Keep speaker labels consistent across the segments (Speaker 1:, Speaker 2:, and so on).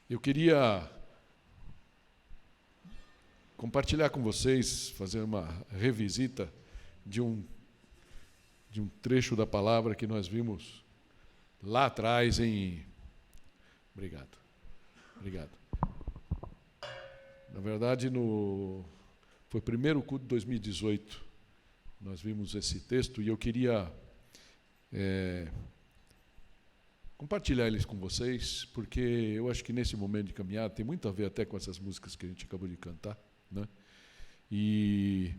Speaker 1: Eu queria compartilhar com vocês, fazer uma revisita de um trecho da palavra que nós vimos lá atrás em... Obrigado. Na verdade, foi o primeiro culto de 2018, nós vimos esse texto, e eu queria compartilhar eles com vocês, porque eu acho que nesse momento de caminhada tem muito a ver até com essas músicas que a gente acabou de cantar, né? E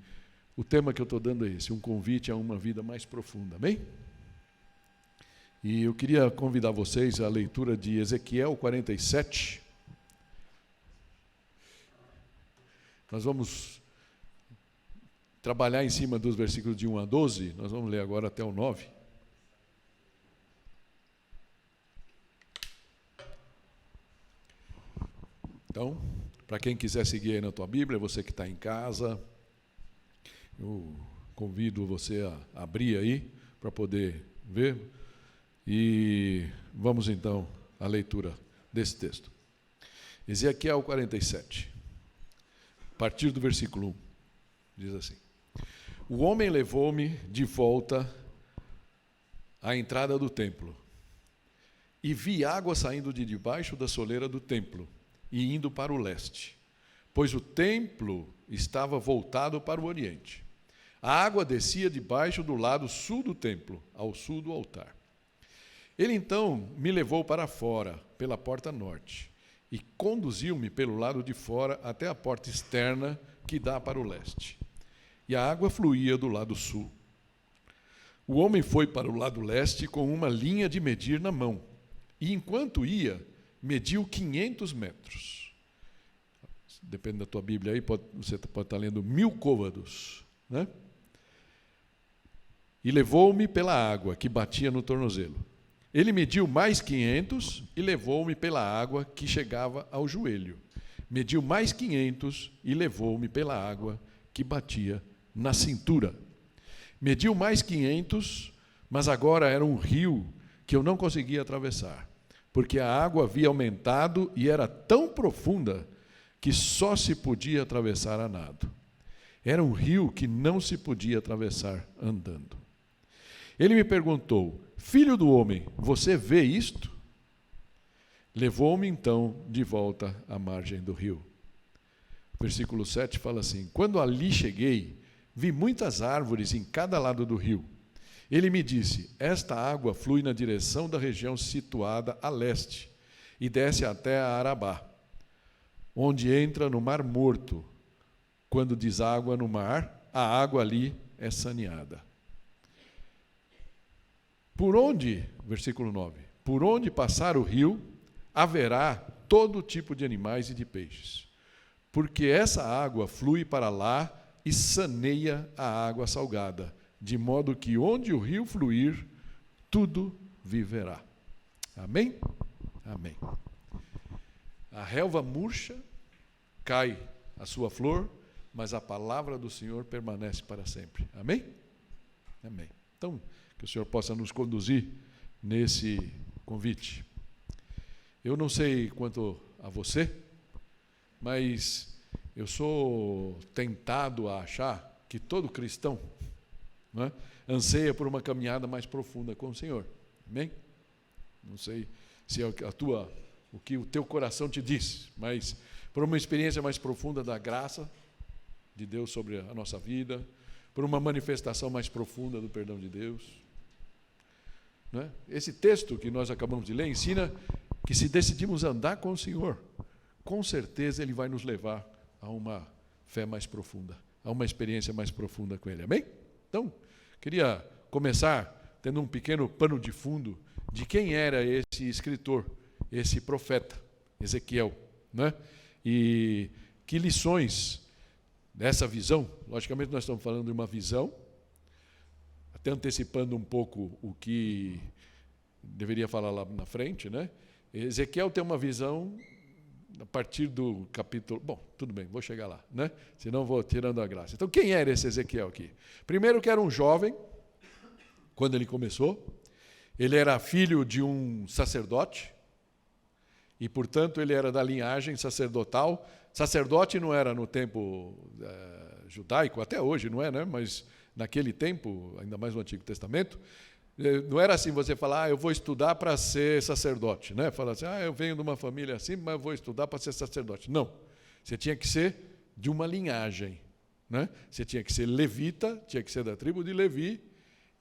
Speaker 1: o tema que eu estou dando é esse, um convite a uma vida mais profunda, amém? E eu queria convidar vocês à leitura de Ezequiel 47. Nós vamos trabalhar em cima dos versículos de 1 a 12, nós vamos ler agora até o 9. Então, para quem quiser seguir aí na tua Bíblia, você que está em casa, eu convido você a abrir aí para poder ver. E vamos então à leitura desse texto. Ezequiel 47, a partir do versículo 1, diz assim: O homem levou-me de volta à entrada do templo, e vi água saindo de debaixo da soleira do templo, e indo para o leste, pois o templo estava voltado para o oriente. A água descia debaixo do lado sul do templo, ao sul do altar. Ele então me levou para fora, pela porta norte, e conduziu-me pelo lado de fora até a porta externa que dá para o leste. E a água fluía do lado sul. O homem foi para o lado leste com uma linha de medir na mão, e enquanto ia, mediu 500 metros. Depende da tua Bíblia aí, você pode estar lendo 1000 côvados, né? E levou-me pela água que batia no tornozelo. Ele mediu mais 500 e levou-me pela água que chegava ao joelho. Mediu mais 500 e levou-me pela água que batia na cintura. Mediu mais 500, mas agora era um rio que eu não conseguia atravessar, porque a água havia aumentado e era tão profunda que só se podia atravessar a nado. Era um rio que não se podia atravessar andando. Ele me perguntou: Filho do homem, você vê isto? Levou-me então de volta à margem do rio. Versículo 7 fala assim: Quando ali cheguei, vi muitas árvores em cada lado do rio. Ele me disse: Esta água flui na direção da região situada a leste e desce até a Arabá, onde entra no Mar Morto. Quando deságua no mar, a água ali é saneada. Por onde, versículo 9, por onde passar o rio, haverá todo tipo de animais e de peixes, porque essa água flui para lá e saneia a água salgada, de modo que onde o rio fluir, tudo viverá. Amém? Amém. A relva murcha, cai a sua flor, mas a palavra do Senhor permanece para sempre. Amém? Amém. Então, que o Senhor possa nos conduzir nesse convite. Eu não sei quanto a você, mas eu sou tentado a achar que todo cristão, né, anseia por uma caminhada mais profunda com o Senhor. Amém? Não sei se é o que o teu coração te diz, mas por uma experiência mais profunda da graça de Deus sobre a nossa vida, por uma manifestação mais profunda do perdão de Deus. Né? Esse texto que nós acabamos de ler ensina que se decidimos andar com o Senhor, com certeza Ele vai nos levar a uma fé mais profunda, a uma experiência mais profunda com Ele. Amém? Então, queria começar tendo um pequeno pano de fundo de quem era esse escritor, esse profeta, Ezequiel, né? E que lições dessa visão. Logicamente nós estamos falando de uma visão, até antecipando um pouco o que deveria falar lá na frente, né? Ezequiel tem uma visão a partir do capítulo... Bom, tudo bem, vou chegar lá, né? Senão vou tirando a graça. Então, quem era esse Ezequiel aqui? Primeiro que era um jovem, quando ele começou. Ele era filho de um sacerdote, e, portanto, ele era da linhagem sacerdotal. Sacerdote não era no tempo judaico, até hoje não é, né? Mas naquele tempo, ainda mais no Antigo Testamento, não era assim você falar, eu vou estudar para ser sacerdote, né? Falar assim, eu venho de uma família assim, mas eu vou estudar para ser sacerdote. Não, você tinha que ser de uma linhagem, né? Você tinha que ser levita, tinha que ser da tribo de Levi,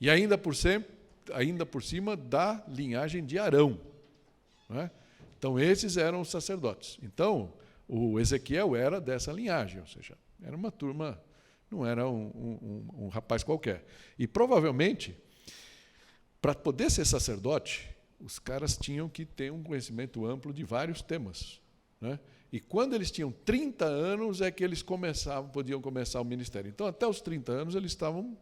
Speaker 1: e ainda por cima da linhagem de Arão, né? Então, esses eram os sacerdotes. Então, o Ezequiel era dessa linhagem, ou seja, era uma turma, não era um rapaz qualquer. E, provavelmente, para poder ser sacerdote, os caras tinham que ter um conhecimento amplo de vários temas, né? E quando eles tinham 30 anos é que eles podiam começar o ministério. Então, até os 30 anos, eles estavam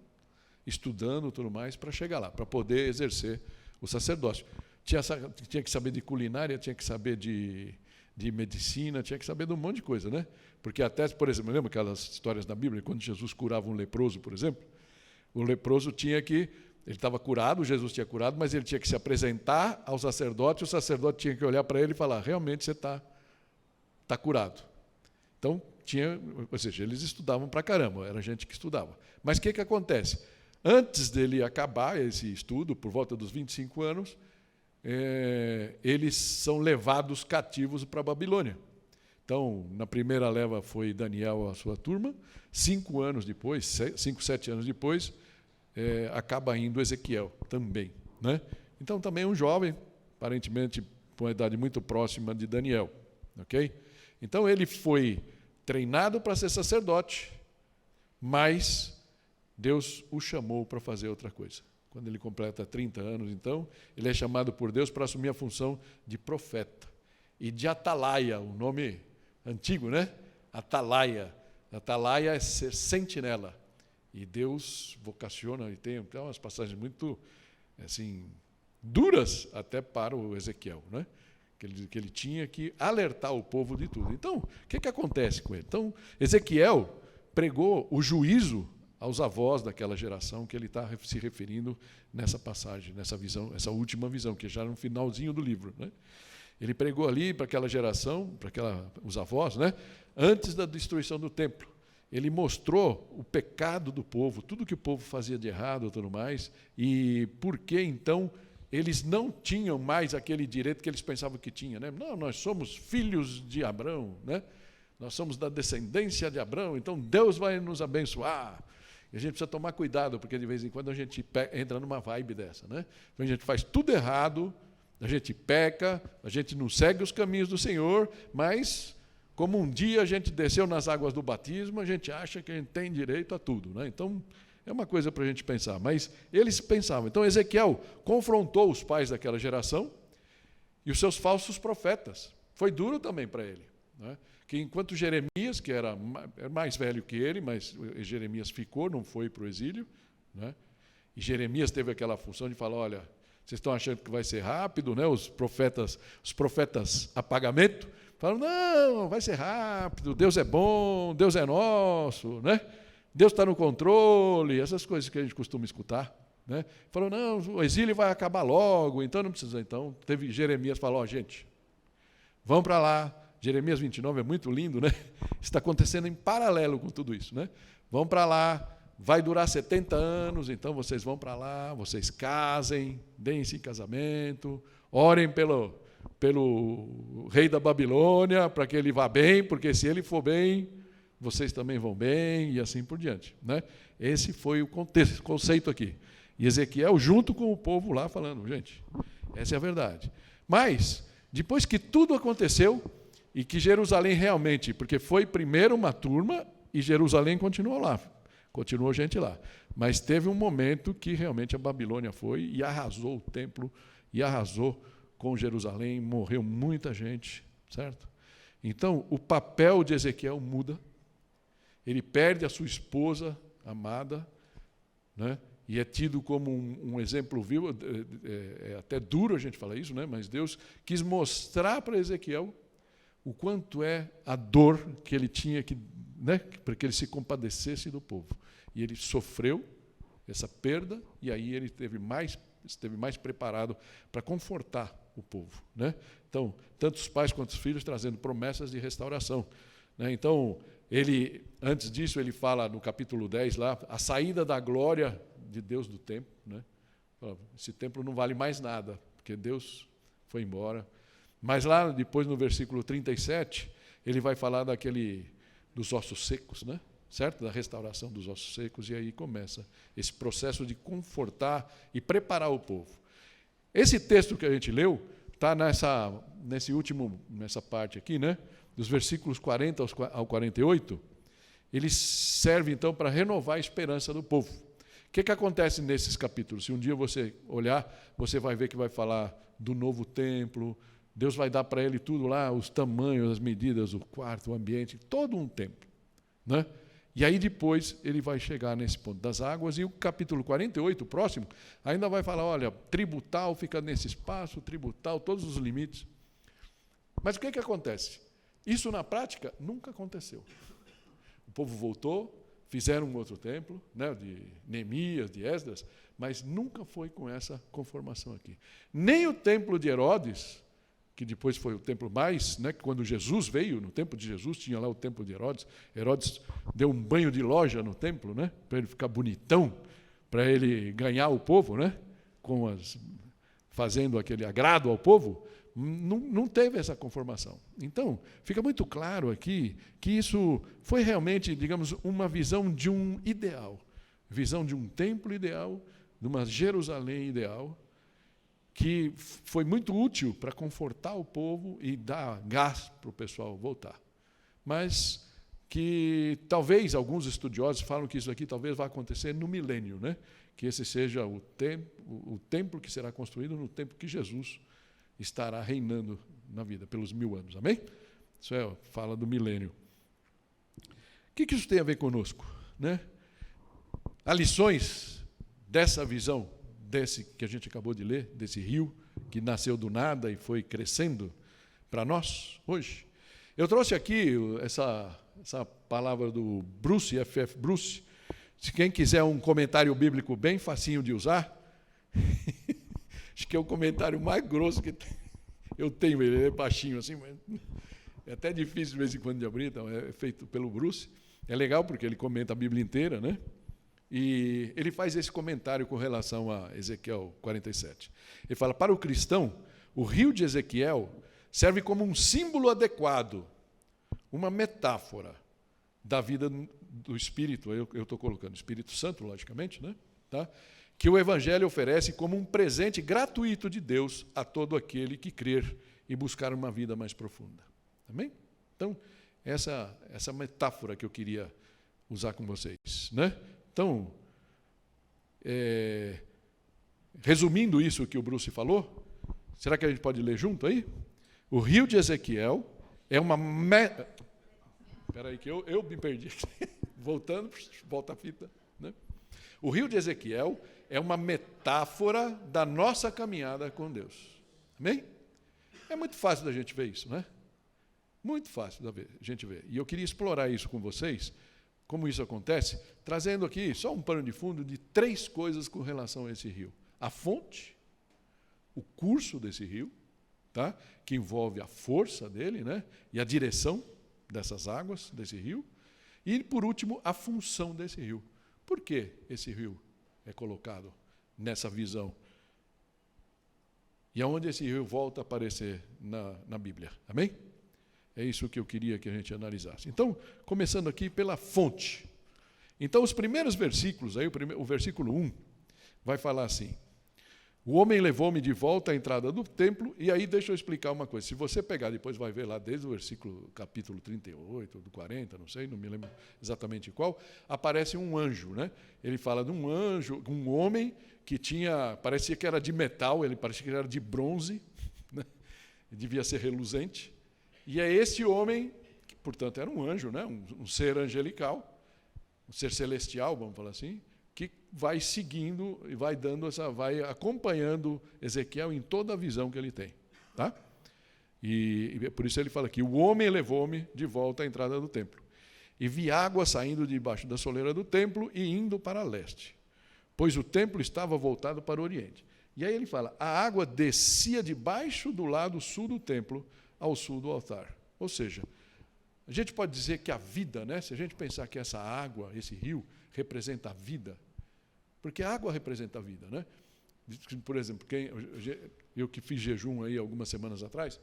Speaker 1: estudando tudo mais para chegar lá, para poder exercer o sacerdócio. Tinha que saber de culinária, tinha que saber de medicina, tinha que saber de um monte de coisa, né? Porque até, por exemplo, lembra aquelas histórias da Bíblia, quando Jesus curava um leproso, por exemplo? O leproso tinha que... Ele estava curado, Jesus tinha curado, mas ele tinha que se apresentar ao sacerdote, o sacerdote tinha que olhar para ele e falar, realmente você está curado. Então, ou seja, eles estudavam para caramba, era gente que estudava. Mas o que acontece? Antes dele acabar esse estudo, por volta dos 25 anos, eles são levados cativos para a Babilônia. Então, na primeira leva foi Daniel, a sua turma, 5 anos depois, 5, 7 anos depois, acaba indo Ezequiel também, né? Então, também um jovem, aparentemente com uma idade muito próxima de Daniel. Okay? Então, ele foi treinado para ser sacerdote, mas Deus o chamou para fazer outra coisa. Quando ele completa 30 anos, então, ele é chamado por Deus para assumir a função de profeta. E de atalaia, o nome antigo, né? Atalaia. Atalaia é ser sentinela. E Deus vocaciona, e tem umas passagens muito assim, duras até para o Ezequiel, né? Que ele tinha que alertar o povo de tudo. Então, o que acontece com ele? Então, Ezequiel pregou o juízo aos avós daquela geração que ele está se referindo nessa passagem, nessa visão, essa última visão, que já no finalzinho do livro, né? Ele pregou ali para aquela geração, os avós, né? Antes da destruição do templo. Ele mostrou o pecado do povo, tudo que o povo fazia de errado e tudo mais, e por que, então, eles não tinham mais aquele direito que eles pensavam que tinham, né? Não, nós somos filhos de Abraão, né? Nós somos da descendência de Abraão, então Deus vai nos abençoar. E a gente precisa tomar cuidado, porque de vez em quando a gente entra numa vibe dessa, né? Então a gente faz tudo errado, a gente peca, a gente não segue os caminhos do Senhor, mas... como um dia a gente desceu nas águas do batismo, a gente acha que a gente tem direito a tudo, né? Então, é uma coisa para a gente pensar. Mas eles pensavam. Então, Ezequiel confrontou os pais daquela geração e os seus falsos profetas. Foi duro também para ele, né? Que enquanto Jeremias, que era mais velho que ele, mas Jeremias ficou, não foi para o exílio, né? E Jeremias teve aquela função de falar, olha, vocês estão achando que vai ser rápido, né? Os profetas a pagamento, falam, não, vai ser rápido, Deus é bom, Deus é nosso, né? Deus está no controle, essas coisas que a gente costuma escutar, né? Falam, não, o exílio vai acabar logo, então não precisa. Então, teve Jeremias falou, gente, vamos para lá. Jeremias 29 é muito lindo, né? Está acontecendo em paralelo com tudo isso, né? Vão para lá, vai durar 70 anos, então vocês vão para lá, vocês casem, deem-se em casamento, orem pelo rei da Babilônia, para que ele vá bem, porque se ele for bem, vocês também vão bem, e assim por diante, né? Esse foi o conceito aqui. E Ezequiel, junto com o povo lá, falando, gente, essa é a verdade. Mas, depois que tudo aconteceu, e que Jerusalém realmente, porque foi primeiro uma turma, e Jerusalém continuou lá, continuou gente lá. Mas teve um momento que realmente a Babilônia foi e arrasou o templo, e arrasou com Jerusalém, morreu muita gente, certo? Então, o papel de Ezequiel muda, ele perde a sua esposa amada, né? E é tido como um exemplo vivo, é até duro a gente falar isso, né? Mas Deus quis mostrar para Ezequiel o quanto é a dor que ele tinha, né? Para que ele se compadecesse do povo. E ele sofreu essa perda, e aí ele teve mais esteve mais preparado para confortar o povo, né? Então, tanto os pais quanto os filhos trazendo promessas de restauração, né? Então, antes disso, ele fala no capítulo 10 lá, a saída da glória de Deus do templo, né? Esse templo não vale mais nada, porque Deus foi embora. Mas lá, depois, no versículo 37, ele vai falar dos ossos secos, né? Certo? Da restauração dos ossos secos, e aí começa esse processo de confortar e preparar o povo. Esse texto que a gente leu está nessa parte aqui, né? Dos versículos 40 ao 48, ele serve então para renovar a esperança do povo. O que acontece nesses capítulos? Se um dia você olhar, você vai ver que vai falar do novo templo, Deus vai dar para ele tudo lá, os tamanhos, as medidas, o quarto, o ambiente, todo um templo, né? E aí depois ele vai chegar nesse ponto das águas, e o capítulo 48, o próximo, ainda vai falar, olha, tributal fica nesse espaço, tributal, todos os limites. Mas o que acontece? Isso na prática nunca aconteceu. O povo voltou, fizeram um outro templo, né, de Neemias, de Esdras, mas nunca foi com essa conformação aqui. Nem o templo de Herodes, que depois foi o templo mais, né, quando Jesus veio, no tempo de Jesus, tinha lá o templo de Herodes. Herodes deu um banho de loja no templo, né, para ele ficar bonitão, para ele ganhar o povo, né, fazendo aquele agrado ao povo. Não teve essa conformação. Então, fica muito claro aqui que isso foi realmente, digamos, uma visão de um ideal, visão de um templo ideal, de uma Jerusalém ideal, que foi muito útil para confortar o povo e dar gás para o pessoal voltar. Mas que talvez alguns estudiosos falam que isso aqui talvez vá acontecer no milênio, né? Que esse seja o templo que será construído no tempo que Jesus estará reinando na vida, pelos 1000 anos. Amém? Isso fala do milênio. O que isso tem a ver conosco, né? Há lições dessa visão, desse que a gente acabou de ler, desse rio que nasceu do nada e foi crescendo para nós hoje. Eu trouxe aqui essa palavra do Bruce, F.F. Bruce. Se quem quiser um comentário bíblico bem facinho de usar, acho que é o comentário mais grosso que eu tenho. Ele é baixinho assim, mas é até difícil de vez em quando de abrir, então é feito pelo Bruce. É legal porque ele comenta a Bíblia inteira, né? E ele faz esse comentário com relação a Ezequiel 47. Ele fala, para o cristão, o rio de Ezequiel serve como um símbolo adequado, uma metáfora da vida do Espírito, eu estou colocando Espírito Santo, logicamente, né? Tá? Que o Evangelho oferece como um presente gratuito de Deus a todo aquele que crer e buscar uma vida mais profunda. Amém? Então, essa metáfora que eu queria usar com vocês, né? Então, resumindo isso que o Bruce falou, será que a gente pode ler junto aí? O rio de Ezequiel é uma... Espera aí que eu me perdi. Voltando, volta a fita. Né? O rio de Ezequiel é uma metáfora da nossa caminhada com Deus. Amém? É muito fácil da gente ver isso, né? Muito fácil da gente ver. E eu queria explorar isso com vocês, como isso acontece, trazendo aqui só um pano de fundo de 3 coisas com relação a esse rio. A fonte, o curso desse rio, tá? Que envolve a força dele, né? E a direção dessas águas, desse rio. E, por último, a função desse rio. Por que esse rio é colocado nessa visão? E aonde esse rio volta a aparecer na Bíblia. Amém? É isso que eu queria que a gente analisasse. Então, começando aqui pela fonte. Então, os primeiros versículos, aí, o versículo 1, vai falar assim: o homem levou-me de volta à entrada do templo, e aí deixa eu explicar uma coisa. Se você pegar, depois vai ver lá, desde o versículo, capítulo 38, do 40, não sei, não me lembro exatamente qual, aparece um anjo, né? Ele fala de um anjo, um homem que parecia que era de metal, ele parecia que era de bronze, né? Devia ser reluzente. E é esse homem, que, portanto, era um anjo, né? Um ser angelical, um ser celestial, vamos falar assim, que vai seguindo e vai acompanhando Ezequiel em toda a visão que ele tem. Tá? E por isso ele fala aqui, o homem levou-me de volta à entrada do templo. E vi água saindo debaixo da soleira do templo e indo para leste, pois o templo estava voltado para o oriente. E aí ele fala, a água descia debaixo do lado sul do templo ao sul do altar. Ou seja, a gente pode dizer que a vida, né, se a gente pensar que essa água, esse rio, representa a vida, porque a água representa a vida, né? Por exemplo, eu que fiz jejum aí algumas semanas atrás,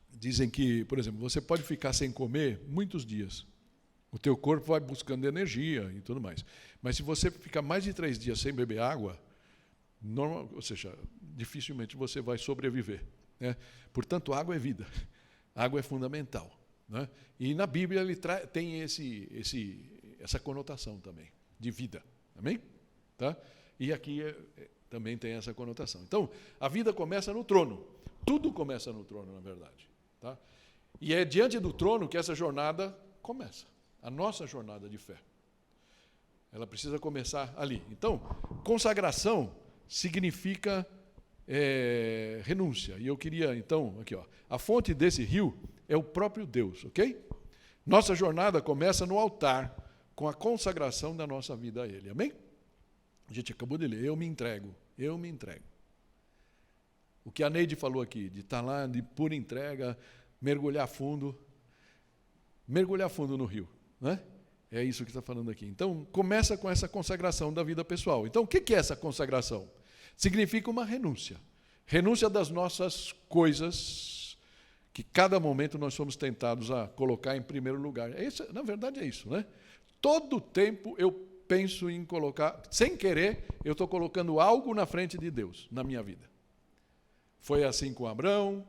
Speaker 1: dizem que, por exemplo, você pode ficar sem comer muitos dias. O teu corpo vai buscando energia e tudo mais. Mas se você ficar mais de 3 dias sem beber água, ou seja, dificilmente você vai sobreviver, né? Portanto, água é vida. Água é fundamental, né? E na Bíblia ele tem essa conotação também, de vida. Amém? Tá? E aqui também tem essa conotação. Então, a vida começa no trono. Tudo começa no trono, na verdade. Tá? E é diante do trono que essa jornada começa. A nossa jornada de fé. Ela precisa começar ali. Então, consagração significa renúncia. E eu queria, então, aqui, ó, a fonte desse rio é o próprio Deus, ok? Nossa jornada começa no altar, com a consagração da nossa vida a Ele. Amém? A gente acabou de ler, eu me entrego. O que a Neide falou aqui, de estar lá, de pura entrega, mergulhar fundo no rio, né? É isso que está falando aqui. Então, começa com essa consagração da vida pessoal. Então, o que é essa consagração? Significa uma renúncia. Renúncia das nossas coisas, que cada momento nós somos tentados a colocar em primeiro lugar. Na verdade é isso, né? Todo tempo eu penso em colocar, sem querer, eu estou colocando algo na frente de Deus, na minha vida. Foi assim com Abraão,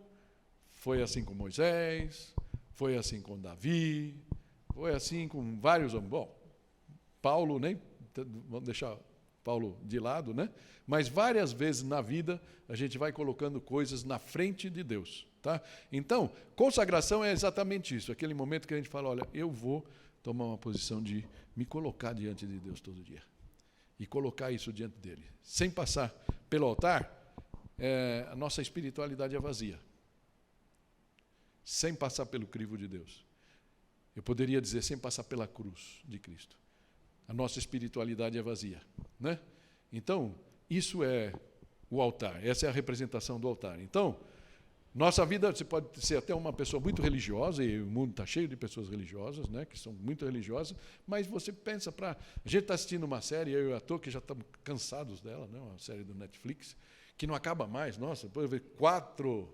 Speaker 1: foi assim com Moisés, foi assim com Davi, foi assim com vários homens. Bom, Paulo, vamos deixar Paulo de lado, né? Mas várias vezes na vida a gente vai colocando coisas na frente de Deus. Tá? Então, consagração é exatamente isso, aquele momento que a gente fala, olha, eu vou tomar uma posição de me colocar diante de Deus todo dia. E colocar isso diante dele. Sem passar pelo altar, a nossa espiritualidade é vazia. Sem passar pelo crivo de Deus. Eu poderia dizer, sem passar pela cruz de Cristo. A nossa espiritualidade é vazia, né? Então, isso é o altar. Essa é a representação do altar. Então, nossa vida, você pode ser até uma pessoa muito religiosa, e o mundo está cheio de pessoas religiosas, né, que são muito religiosas, mas você pensa a gente está assistindo uma série, eu e a Tô, que já estamos cansados dela, né, uma série do Netflix, que não acaba mais, nossa, depois eu ver 4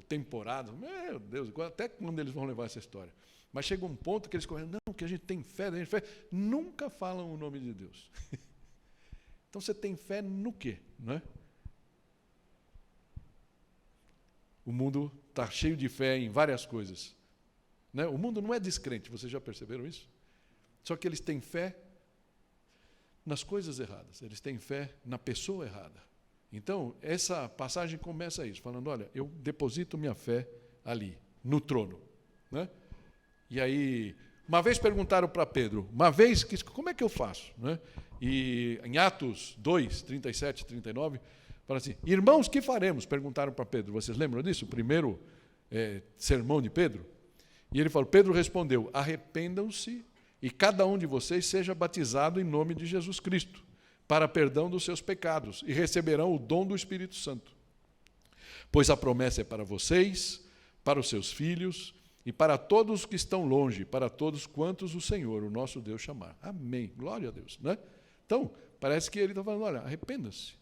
Speaker 1: temporadas, meu Deus, até quando eles vão levar essa história? Mas chega um ponto que eles correm, não, que a gente tem fé, nunca falam o nome de Deus. Então você tem fé no quê? Não é? O mundo está cheio de fé em várias coisas. Né? O mundo não é descrente, vocês já perceberam isso? Só que eles têm fé nas coisas erradas, eles têm fé na pessoa errada. Então, essa passagem começa isso, falando, olha, eu deposito minha fé ali, no trono. Né? E aí, uma vez perguntaram para Pedro, como é que eu faço? Né? E em Atos 2, 37 e 39, fala assim, irmãos, que faremos? Perguntaram para Pedro, vocês lembram disso? O primeiro sermão de Pedro? E ele falou, Pedro respondeu, arrependam-se e cada um de vocês seja batizado em nome de Jesus Cristo, para perdão dos seus pecados, e receberão o dom do Espírito Santo. Pois a promessa é para vocês, para os seus filhos, e para todos que estão longe, para todos quantos o Senhor, o nosso Deus, chamar. Amém. Glória a Deus. Né? Então, parece que ele está falando, olha, arrependa-se.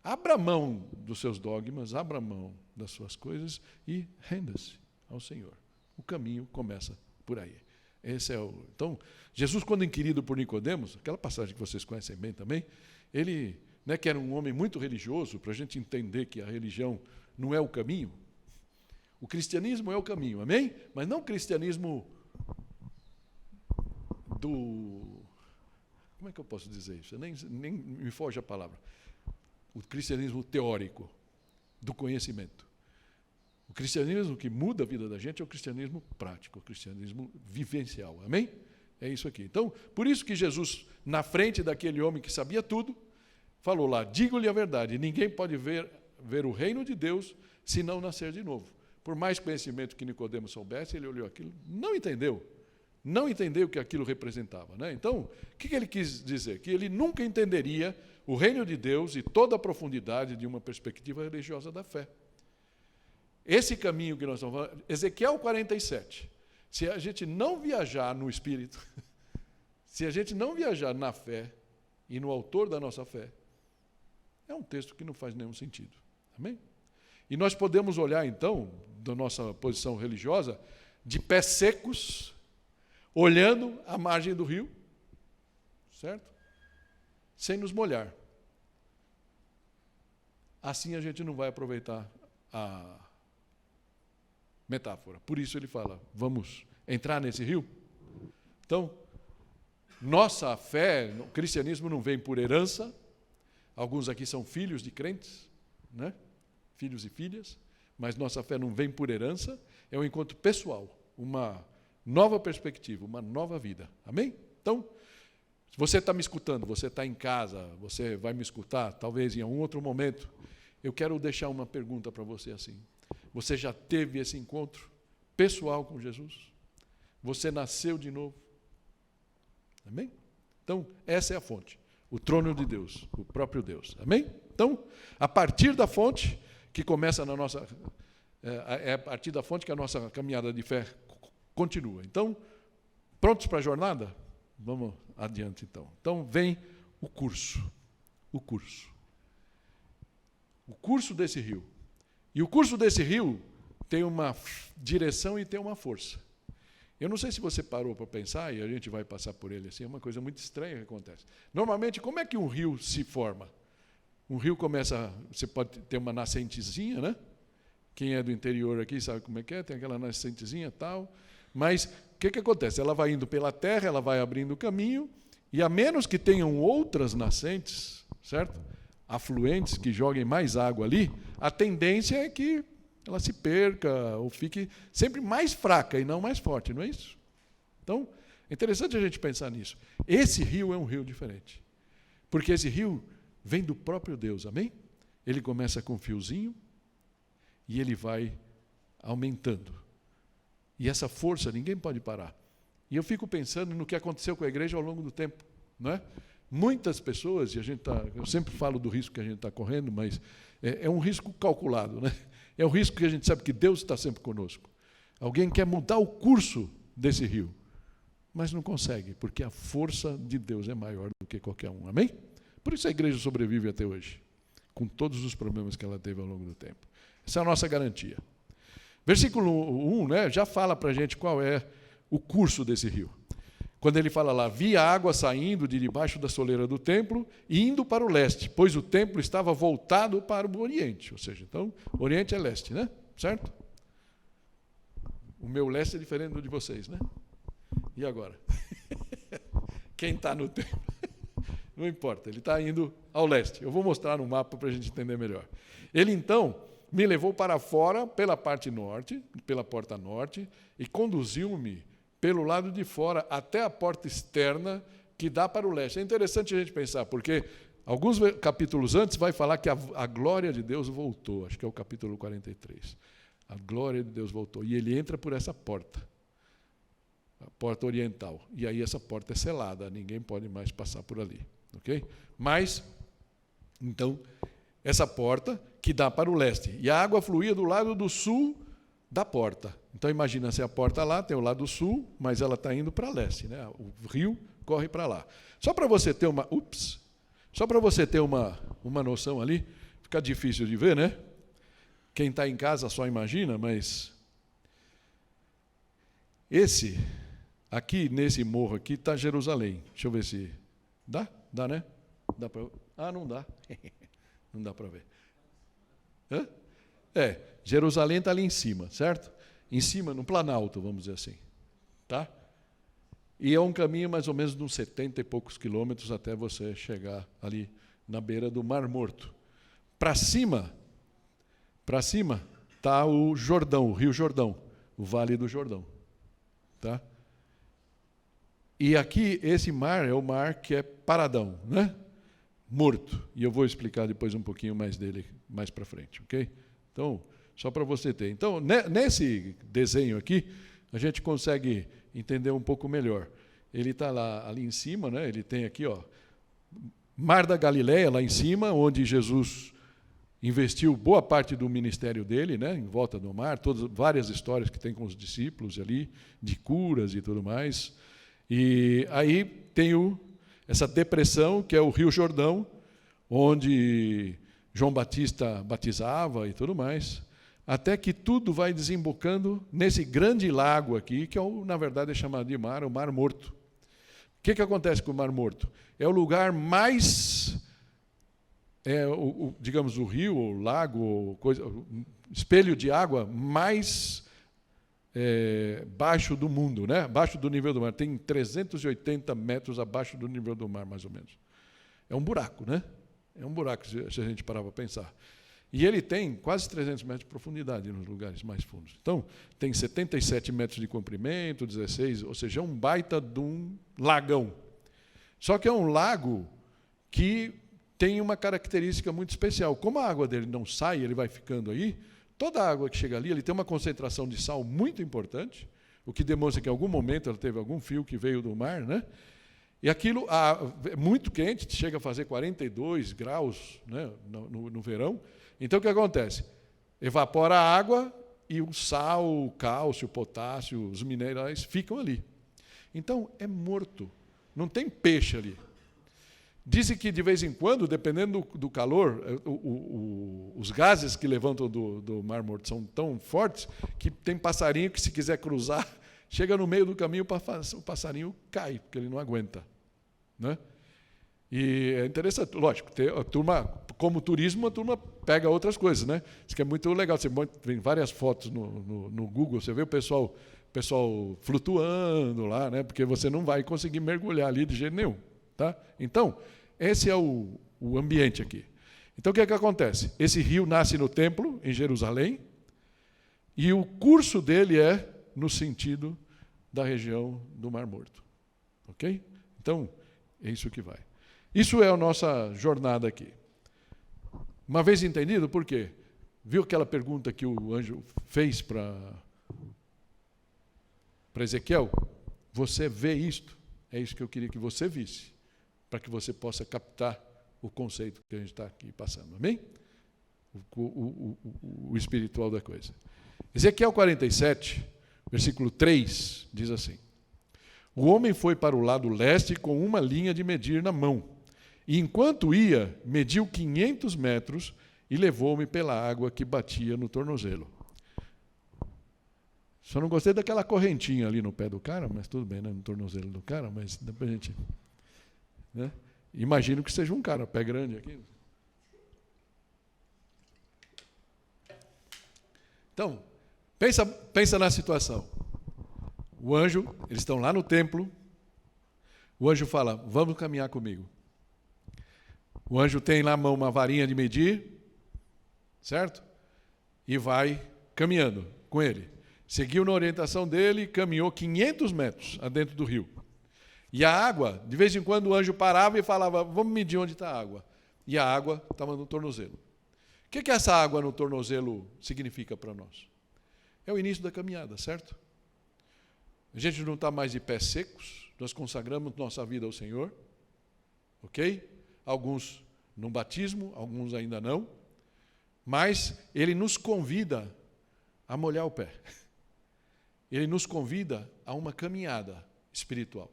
Speaker 1: Abra mão dos seus dogmas, abra mão das suas coisas e renda-se ao Senhor. O caminho começa por aí. Então, Jesus, quando inquirido por Nicodemos, aquela passagem que vocês conhecem bem também, ele, que era um homem muito religioso, para a gente entender que a religião não é o caminho. O cristianismo é o caminho, amém? Mas não o cristianismo como é que eu posso dizer isso? Nem me foge a palavra. O cristianismo teórico, do conhecimento. O cristianismo que muda a vida da gente é o cristianismo prático, o cristianismo vivencial, amém? É isso aqui. Então, por isso que Jesus, na frente daquele homem que sabia tudo, falou lá, digo-lhe a verdade, ninguém pode ver o reino de Deus se não nascer de novo. Por mais conhecimento que Nicodemos soubesse, ele olhou aquilo, não entendeu não entender o que aquilo representava, né? Então, o que ele quis dizer? Que ele nunca entenderia o reino de Deus e toda a profundidade de uma perspectiva religiosa da fé. Esse caminho que nós estamos falando, Ezequiel 47, se a gente não viajar no Espírito, se a gente não viajar na fé e no autor da nossa fé, é um texto que não faz nenhum sentido. Amém? E nós podemos olhar, então, da nossa posição religiosa, de pés secos, olhando a margem do rio, certo? Sem nos molhar. Assim a gente não vai aproveitar a metáfora. Por isso ele fala, vamos entrar nesse rio? Então, nossa fé, o cristianismo não vem por herança. Alguns aqui são filhos de crentes, né? Filhos e filhas, mas nossa fé não vem por herança, é um encontro pessoal, uma nova perspectiva, uma nova vida. Amém? Então, se você está me escutando, você está em casa, você vai me escutar, talvez em algum outro momento, eu quero deixar uma pergunta para você assim. Você já teve esse encontro pessoal com Jesus? Você nasceu de novo? Amém? Então, essa é a fonte, o trono de Deus, o próprio Deus. Amém? Então, a partir da fonte, que começa na nossa... É a partir da fonte que a nossa caminhada de fé continua. Então, prontos para a jornada? Vamos adiante, então. Então, vem o curso. O curso. O curso desse rio. E o curso desse rio tem uma direção e tem uma força. Eu não sei se você parou para pensar, e a gente vai passar por ele assim, é uma coisa muito estranha que acontece. Normalmente, como é que um rio se forma? Um rio começa, você pode ter uma nascentezinha, né? Quem é do interior aqui sabe como é que é, tem aquela nascentezinha e tal. Mas o que acontece? Ela vai indo pela terra, ela vai abrindo o caminho, e a menos que tenham outras nascentes, certo? Afluentes que joguem mais água ali, a tendência é que ela se perca ou fique sempre mais fraca e não mais forte, não é isso? Então, é interessante a gente pensar nisso. Esse rio é um rio diferente, porque esse rio vem do próprio Deus, amém? Ele começa com um fiozinho e ele vai aumentando. E essa força ninguém pode parar. E eu fico pensando no que aconteceu com a igreja ao longo do tempo, não é? Muitas pessoas, e eu sempre falo do risco que a gente está correndo, mas é um risco calculado, né? É um risco que a gente sabe que Deus está sempre conosco. Alguém quer mudar o curso desse rio, mas não consegue, porque a força de Deus é maior do que qualquer um, amém? Por isso a igreja sobrevive até hoje, com todos os problemas que ela teve ao longo do tempo. Essa é a nossa garantia. Versículo 1, né, já fala para a gente qual é o curso desse rio. Quando ele fala lá, via água saindo de debaixo da soleira do templo e indo para o leste, pois o templo estava voltado para o oriente. Ou seja, então, oriente é leste, né? Certo? O meu leste é diferente do de vocês, né? E agora? Quem está no templo? Não importa, ele está indo ao leste. Eu vou mostrar no mapa para a gente entender melhor. Ele, então, me levou para fora pela parte norte, pela porta norte, e conduziu-me pelo lado de fora até a porta externa que dá para o leste. É interessante a gente pensar, porque alguns capítulos antes vai falar que a glória de Deus voltou, acho que é o capítulo 43. A glória de Deus voltou, e ele entra por essa porta, a porta oriental, e aí essa porta é selada, ninguém pode mais passar por ali, ok? Mas, então, essa porta que dá para o leste, e a água fluía do lado do sul da porta. Então imagina se a porta lá tem o lado sul, mas ela está indo para leste, né? O rio corre para lá. Só para você ter uma noção ali, fica difícil de ver, né? Quem está em casa só imagina, mas esse aqui nesse morro aqui está Jerusalém. Deixa eu ver se dá, né? Dá para? Não dá, não dá para ver. Hã? Jerusalém está ali em cima, certo? Em cima, no Planalto, vamos dizer assim. Tá? E é um caminho mais ou menos de uns 70 e poucos quilômetros até você chegar ali na beira do Mar Morto. Para cima está o Jordão, o Rio Jordão, o Vale do Jordão. Tá? E aqui, esse mar é o mar que é paradão, né? Morto. E eu vou explicar depois um pouquinho mais dele mais para frente, ok? Então, só para você ter. Então, nesse desenho aqui, a gente consegue entender um pouco melhor. Ele está ali em cima, né? Ele tem aqui, Mar da Galileia, lá em cima, onde Jesus investiu boa parte do ministério dele, né? Em volta do mar, várias histórias que tem com os discípulos ali, de curas e tudo mais. E aí tem essa depressão, que é o Rio Jordão, onde João Batista batizava e tudo mais, até que tudo vai desembocando nesse grande lago aqui, que na verdade é chamado de mar, o Mar Morto. O que acontece com o Mar Morto? É o lugar mais, digamos, o rio, o lago, espelho de água mais baixo do mundo, né? Abaixo do nível do mar. Tem 380 metros abaixo do nível do mar, mais ou menos. É um buraco, né? É um buraco, se a gente parar para pensar. E ele tem quase 300 metros de profundidade nos lugares mais fundos. Então, tem 77 metros de comprimento, 16, ou seja, é um baita de um lagão. Só que é um lago que tem uma característica muito especial. Como a água dele não sai, ele vai ficando aí, toda a água que chega ali, ele tem uma concentração de sal muito importante, o que demonstra que em algum momento ela teve algum fio que veio do mar, né? E aquilo é muito quente, chega a fazer 42 graus, né, no verão. Então, o que acontece? Evapora a água e o sal, o cálcio, o potássio, os minerais ficam ali. Então, é morto. Não tem peixe ali. Dizem que, de vez em quando, dependendo do calor, os gases que levantam do Mar Morto são tão fortes que tem passarinho que, se quiser cruzar, chega no meio do caminho, o passarinho cai, porque ele não aguenta. Né? E é interessante, lógico, a turma, como turismo, a turma pega outras coisas, né? Isso que é muito legal. Você tem várias fotos no Google, você vê o pessoal flutuando lá, né? Porque você não vai conseguir mergulhar ali de jeito nenhum. Tá? Então, esse é o ambiente aqui. Então, o que acontece? Esse rio nasce no templo, em Jerusalém, e o curso dele é no sentido da região do Mar Morto. Ok? Então, é isso que vai. Isso é a nossa jornada aqui. Uma vez entendido, por quê? Viu aquela pergunta que o anjo fez para Ezequiel? Você vê isto? É isso que eu queria que você visse, para que você possa captar o conceito que a gente está aqui passando. Amém? O espiritual da coisa. Ezequiel 47, versículo 3, diz assim: o homem foi para o lado leste com uma linha de medir na mão, e enquanto ia, mediu 500 metros e levou-me pela água que batia no tornozelo. Só não gostei daquela correntinha ali no pé do cara, mas tudo bem, né? No tornozelo do cara, mas depois a gente... Né? Imagino que seja um cara, pé grande aqui. Então, pensa na situação. O anjo, eles estão lá no templo, o anjo fala, vamos caminhar comigo. O anjo tem na mão uma varinha de medir, certo? E vai caminhando com ele. Seguiu na orientação dele, caminhou 500 metros adentro do rio. E a água, de vez em quando o anjo parava e falava, vamos medir onde está a água. E a água estava no tornozelo. O que essa água no tornozelo significa para nós? É o início da caminhada, certo? A gente não está mais de pés secos, nós consagramos nossa vida ao Senhor, ok? Alguns no batismo, alguns ainda não, mas Ele nos convida a molhar o pé. Ele nos convida a uma caminhada espiritual,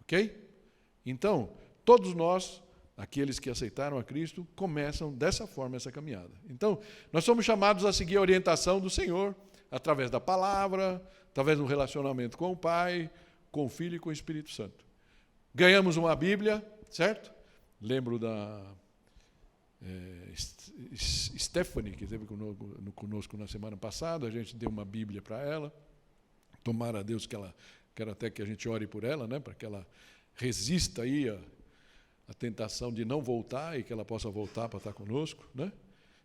Speaker 1: ok? Então, todos nós, aqueles que aceitaram a Cristo, começam dessa forma essa caminhada. Então, nós somos chamados a seguir a orientação do Senhor, através da palavra, através do relacionamento com o Pai, com o Filho e com o Espírito Santo. Ganhamos uma Bíblia, certo? Lembro da Stephanie, que esteve conosco na semana passada, a gente deu uma Bíblia para ela. Tomara a Deus que ela, quero até que a gente ore por ela, né, para que ela resista aí a tentação de não voltar e que ela possa voltar para estar conosco, né?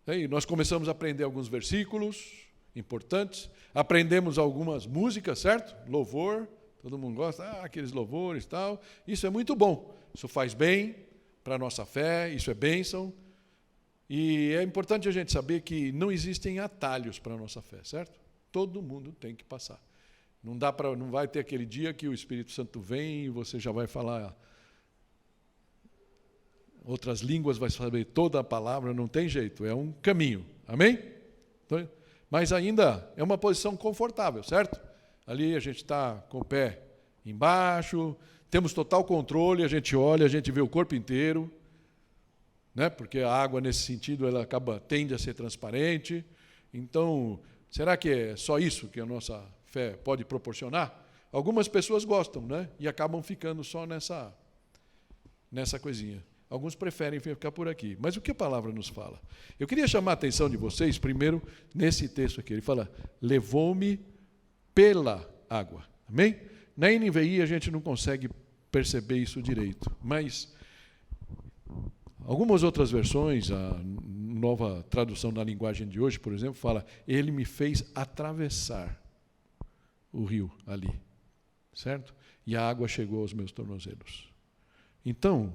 Speaker 1: Aí nós começamos a aprender alguns versículos importantes, aprendemos algumas músicas, certo? Louvor, todo mundo gosta, aqueles louvores e tal. Isso é muito bom, isso faz bem para a nossa fé, isso é bênção. E é importante a gente saber que não existem atalhos para a nossa fé, certo? Todo mundo tem que passar. Não vai ter aquele dia que o Espírito Santo vem e você já vai falar outras línguas, vai saber toda a palavra, não tem jeito, é um caminho. Amém? Então, mas ainda é uma posição confortável, certo? Ali a gente está com o pé embaixo, temos total controle, a gente olha, a gente vê o corpo inteiro, né? Porque a água, nesse sentido, ela tende a ser transparente. Então, será que é só isso que a nossa fé pode proporcionar? Algumas pessoas gostam, né? E acabam ficando só nessa coisinha. Alguns preferem ficar por aqui. Mas o que a palavra nos fala? Eu queria chamar a atenção de vocês, primeiro, nesse texto aqui. Ele fala, levou-me pela água. Amém? Na NVI a gente não consegue perceber isso direito. Mas algumas outras versões, a nova tradução na linguagem de hoje, por exemplo, fala, ele me fez atravessar o rio ali. Certo? E a água chegou aos meus tornozelos. Então,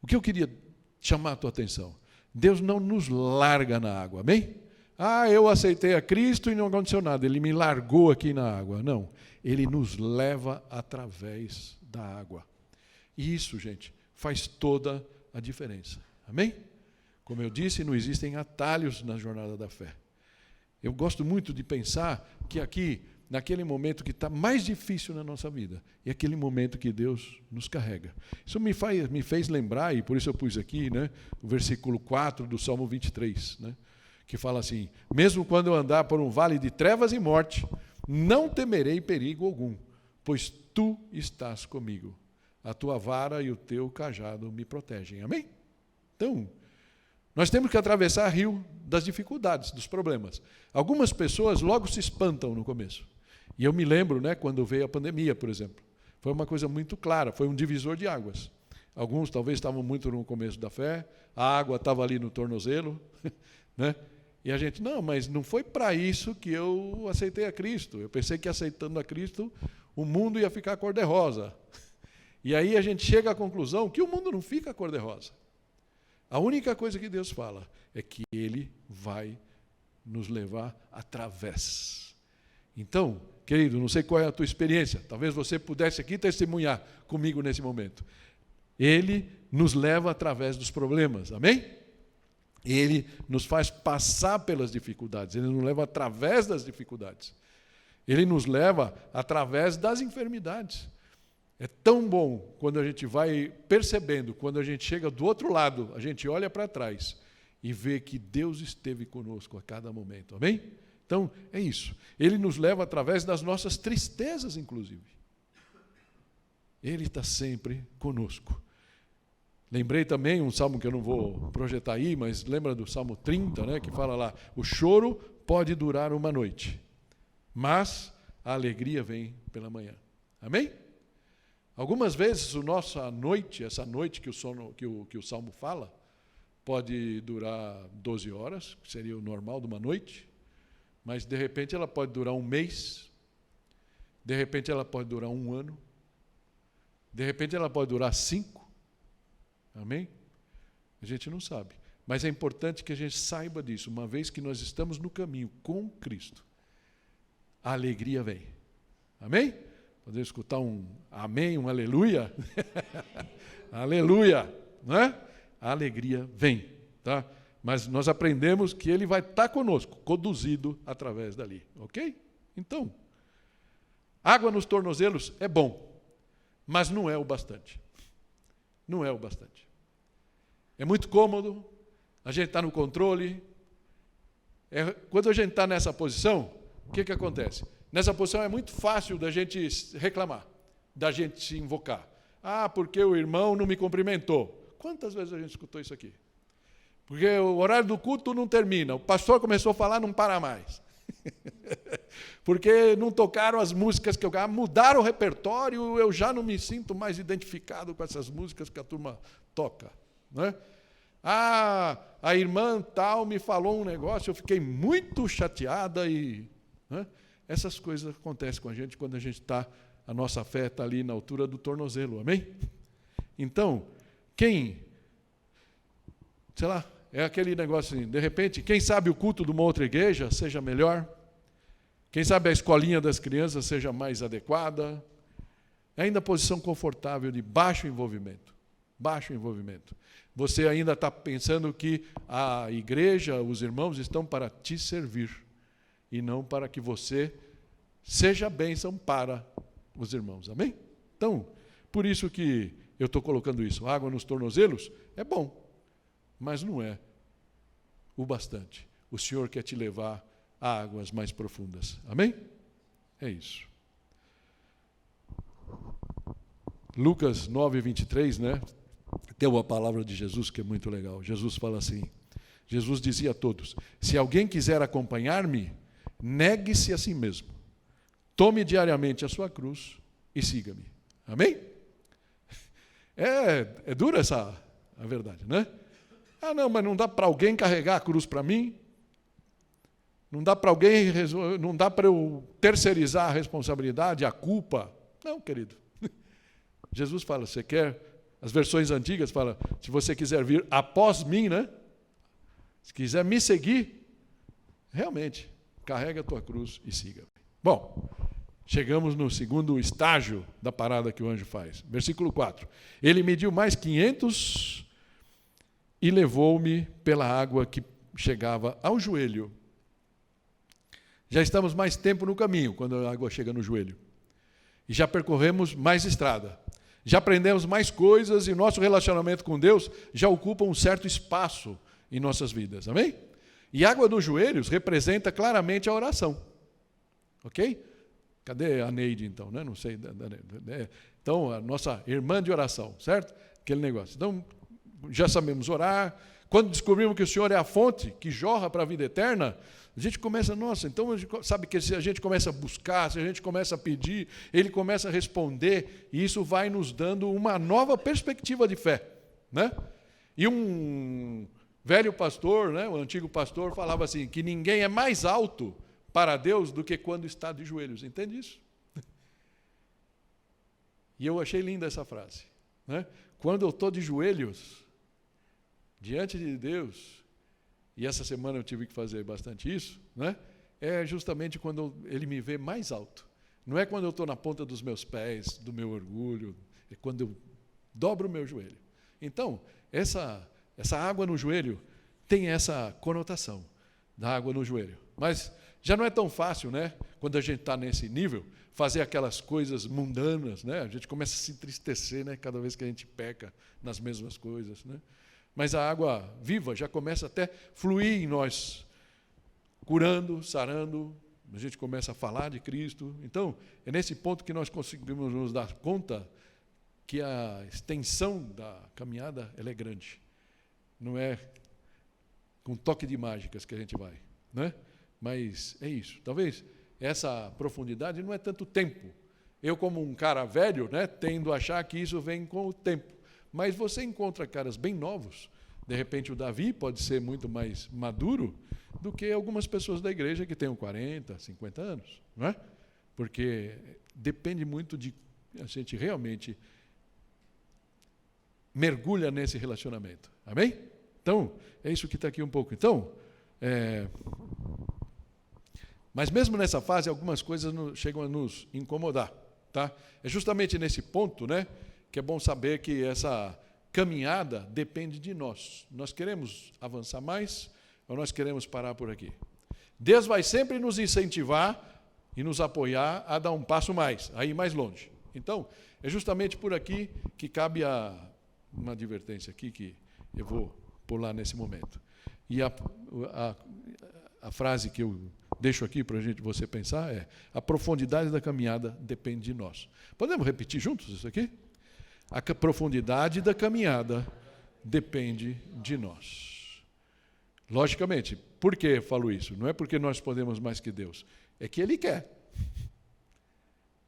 Speaker 1: o que eu queria chamar a tua atenção? Deus não nos larga na água, amém? Eu aceitei a Cristo e não aconteceu nada, Ele me largou aqui na água. Não, Ele nos leva através da água. E isso, gente, faz toda a diferença, amém? Como eu disse, não existem atalhos na jornada da fé. Eu gosto muito de pensar que aqui, naquele momento que está mais difícil na nossa vida, é aquele momento que Deus nos carrega. Isso me fez lembrar, e por isso eu pus aqui, né, o versículo 4 do Salmo 23, né, que fala assim, mesmo quando eu andar por um vale de trevas e morte, não temerei perigo algum, pois tu estás comigo. A tua vara e o teu cajado me protegem. Amém? Então, nós temos que atravessar o rio das dificuldades, dos problemas. Algumas pessoas logo se espantam no começo. E eu me lembro, né, quando veio a pandemia, por exemplo. Foi uma coisa muito clara, foi um divisor de águas. Alguns talvez estavam muito no começo da fé, a água estava ali no tornozelo, né? E a gente, não, mas não foi para isso que eu aceitei a Cristo. Eu pensei que aceitando a Cristo, o mundo ia ficar cor-de-rosa. E aí a gente chega à conclusão que o mundo não fica cor-de-rosa. A única coisa que Deus fala é que Ele vai nos levar através. Então, querido, não sei qual é a tua experiência, talvez você pudesse aqui testemunhar comigo nesse momento. Ele nos leva através dos problemas, amém? Ele nos faz passar pelas dificuldades, Ele nos leva através das dificuldades. Ele nos leva através das enfermidades. É tão bom quando a gente vai percebendo, quando a gente chega do outro lado, a gente olha para trás e vê que Deus esteve conosco a cada momento, amém? Então, é isso. Ele nos leva através das nossas tristezas, inclusive. Ele está sempre conosco. Lembrei também um salmo que eu não vou projetar aí, mas lembra do Salmo 30, né, que fala lá, o choro pode durar uma noite, mas a alegria vem pela manhã. Amém? Algumas vezes essa noite que o Salmo fala, pode durar 12 horas, que seria o normal de uma noite, mas de repente ela pode durar um mês, de repente ela pode durar um ano, de repente ela pode durar 5, amém? A gente não sabe, mas é importante que a gente saiba disso, uma vez que nós estamos no caminho com Cristo, a alegria vem, amém? Podemos escutar um amém, um aleluia? Aleluia, não é? A alegria vem, tá? Mas nós aprendemos que Ele vai estar conosco, conduzido através dali, ok? Então, água nos tornozelos é bom, mas não é o bastante. Não é o bastante. É muito cômodo, a gente está no controle. Quando a gente está nessa posição, o que acontece? Nessa posição é muito fácil da gente reclamar, da gente se invocar. Porque o irmão não me cumprimentou. Quantas vezes a gente escutou isso aqui? Porque o horário do culto não termina, o pastor começou a falar, não para mais. Porque não tocaram as músicas que eu gostava, mudaram o repertório, eu já não me sinto mais identificado com essas músicas que a turma toca. Não é? A irmã tal me falou um negócio, eu fiquei muito chateada e... Não é? Essas coisas acontecem com a gente quando a nossa fé está ali na altura do tornozelo, amém? Então, sei lá, é aquele negócio assim, de repente, quem sabe o culto de uma outra igreja seja melhor, Quem sabe a escolinha das crianças seja mais adequada. Ainda posição confortável de baixo envolvimento. Baixo envolvimento. Você ainda está pensando que a igreja, os irmãos estão para te servir e não para que você seja bênção para os irmãos. Amém? Então, por isso que eu estou colocando isso. Água nos tornozelos é bom, mas não é o bastante. O Senhor quer te levar a águas mais profundas. Amém? É isso. Lucas 9, 23, né? Tem uma palavra de Jesus que é muito legal. Jesus fala assim, Jesus dizia a todos, se alguém quiser acompanhar-me, negue-se a si mesmo. Tome diariamente a sua cruz e siga-me. Amém? É dura a verdade, né? Ah, não, mas não dá para alguém carregar a cruz para mim? Não dá para alguém, não dá para eu terceirizar a responsabilidade, a culpa? Não, querido. Jesus fala, você quer, as versões antigas falam, se você quiser vir após mim, né? Se quiser me seguir, realmente, carrega a tua cruz e siga-me. Bom, chegamos no segundo estágio da parada que o anjo faz. Versículo 4. Ele mediu mais 500 e levou-me pela água que chegava ao joelho. Já estamos mais tempo no caminho, quando a água chega no joelho. E já percorremos mais estrada. Já aprendemos mais coisas e nosso relacionamento com Deus já ocupa um certo espaço em nossas vidas. Amém? E água nos joelhos representa claramente a oração. Ok? Cadê a Neide, então? Né? Não sei. Então, a nossa irmã de oração, certo? Aquele negócio. Então, já sabemos orar. Quando descobrimos que o Senhor é a fonte que jorra para a vida eterna, a gente começa, nossa, então sabe que se a gente começa a buscar, se a gente começa a pedir, Ele começa a responder, e isso vai nos dando uma nova perspectiva de fé. Né? E um velho pastor, né, o antigo pastor, falava assim, que ninguém é mais alto para Deus do que quando está de joelhos. Entende isso? E eu achei linda essa frase. Né? Quando eu estou de joelhos, diante de Deus, e essa semana eu tive que fazer bastante isso, né? É justamente quando Ele me vê mais alto. Não é quando eu estou na ponta dos meus pés, do meu orgulho, é quando eu dobro o meu joelho. Então, essa água no joelho tem essa conotação da água no joelho. Mas já não é tão fácil, né? Quando a gente está nesse nível, fazer aquelas coisas mundanas, né? A gente começa a se entristecer, né? Cada vez que a gente peca nas mesmas coisas, né? Mas a água viva já começa até a fluir em nós, curando, sarando, a gente começa a falar de Cristo. Então, é nesse ponto que nós conseguimos nos dar conta que a extensão da caminhada ela é grande. Não é com toque de mágicas que a gente vai, né? Mas é isso. Talvez essa profundidade não é tanto tempo. Eu, como um cara velho, né, tendo a achar que isso vem com o tempo. Mas você encontra caras bem novos. De repente o Davi pode ser muito mais maduro do que algumas pessoas da igreja que tenham 40, 50 anos. Não é? Porque depende muito de a gente realmente mergulha nesse relacionamento. Amém? Então, é isso que está aqui um pouco. Então, mas mesmo nessa fase, algumas coisas chegam a nos incomodar. Tá? É justamente nesse ponto, né, que é bom saber que essa caminhada depende de nós. Nós queremos avançar mais ou nós queremos parar por aqui? Deus vai sempre nos incentivar e nos apoiar a dar um passo mais, a ir mais longe. Então, é justamente por aqui que cabe uma advertência aqui que eu vou pular nesse momento. E a frase que eu deixo aqui para você pensar é: a profundidade da caminhada depende de nós. Podemos repetir juntos isso aqui? A profundidade da caminhada depende de nós. Logicamente, por que eu falo isso? Não é porque nós podemos mais que Deus, é que Ele quer.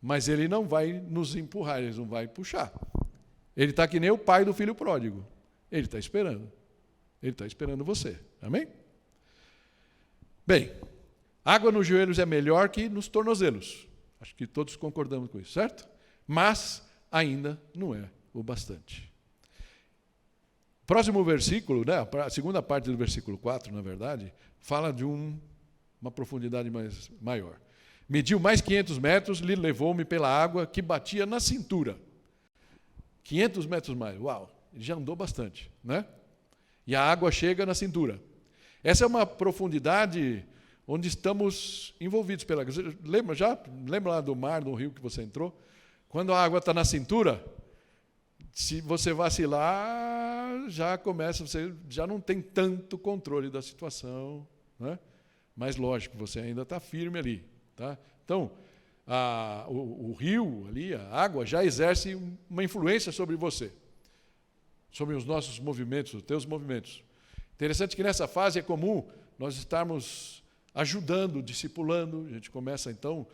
Speaker 1: Mas Ele não vai nos empurrar, Ele não vai puxar. Ele está que nem o pai do filho pródigo. Ele está esperando. Ele está esperando você. Amém? Bem, água nos joelhos é melhor que nos tornozelos. Acho que todos concordamos com isso, certo? Mas ainda não é o bastante. Próximo versículo, né, a segunda parte do versículo 4, na verdade, fala de uma profundidade maior. Mediu mais 500 metros, levou-me pela água que batia na cintura. 500 metros mais, uau, ele já andou bastante, né? E a água chega na cintura. Essa é uma profundidade onde estamos envolvidos pela... Lembra lá do mar, do rio que você entrou? Quando a água está na cintura, se você vacilar, já começa, você já não tem tanto controle da situação, né? Mas lógico, você ainda está firme ali, tá? Então, o rio ali, a água, já exerce uma influência sobre você, sobre os nossos movimentos, os teus movimentos. Interessante que nessa fase é comum nós estarmos ajudando, discipulando. A gente começa então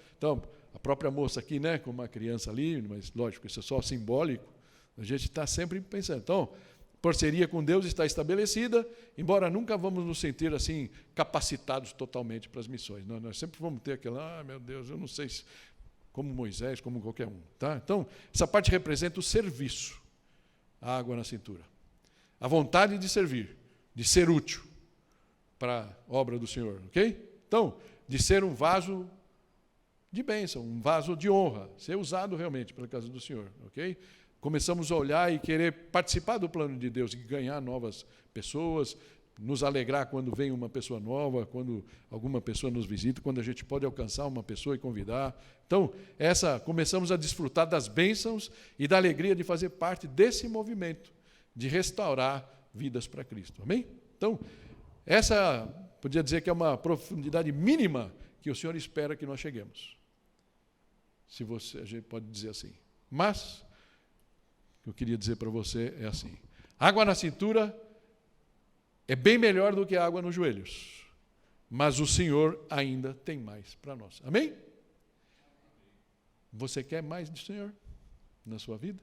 Speaker 1: a própria moça aqui, né, com uma criança ali, mas lógico, isso é só simbólico. A gente está sempre pensando. Então, parceria com Deus está estabelecida, embora nunca vamos nos sentir assim capacitados totalmente para as missões. Nós sempre vamos ter aquela, meu Deus, eu não sei se, como Moisés, como qualquer um. Tá? Então, essa parte representa o serviço, a água na cintura. A vontade de servir, de ser útil para a obra do Senhor, ok? Então, de ser um vaso de bênção, um vaso de honra, ser usado realmente pela casa do Senhor, ok? Começamos a olhar e querer participar do plano de Deus e ganhar novas pessoas, nos alegrar quando vem uma pessoa nova, quando alguma pessoa nos visita, quando a gente pode alcançar uma pessoa e convidar. Então, começamos a desfrutar das bênçãos e da alegria de fazer parte desse movimento, de restaurar vidas para Cristo. Amém? Então, essa, podia dizer que é uma profundidade mínima que o Senhor espera que nós cheguemos. A gente pode dizer assim. Mas, o que eu queria dizer para você é assim. Água na cintura é bem melhor do que água nos joelhos. Mas o Senhor ainda tem mais para nós. Amém? Você quer mais do Senhor na sua vida?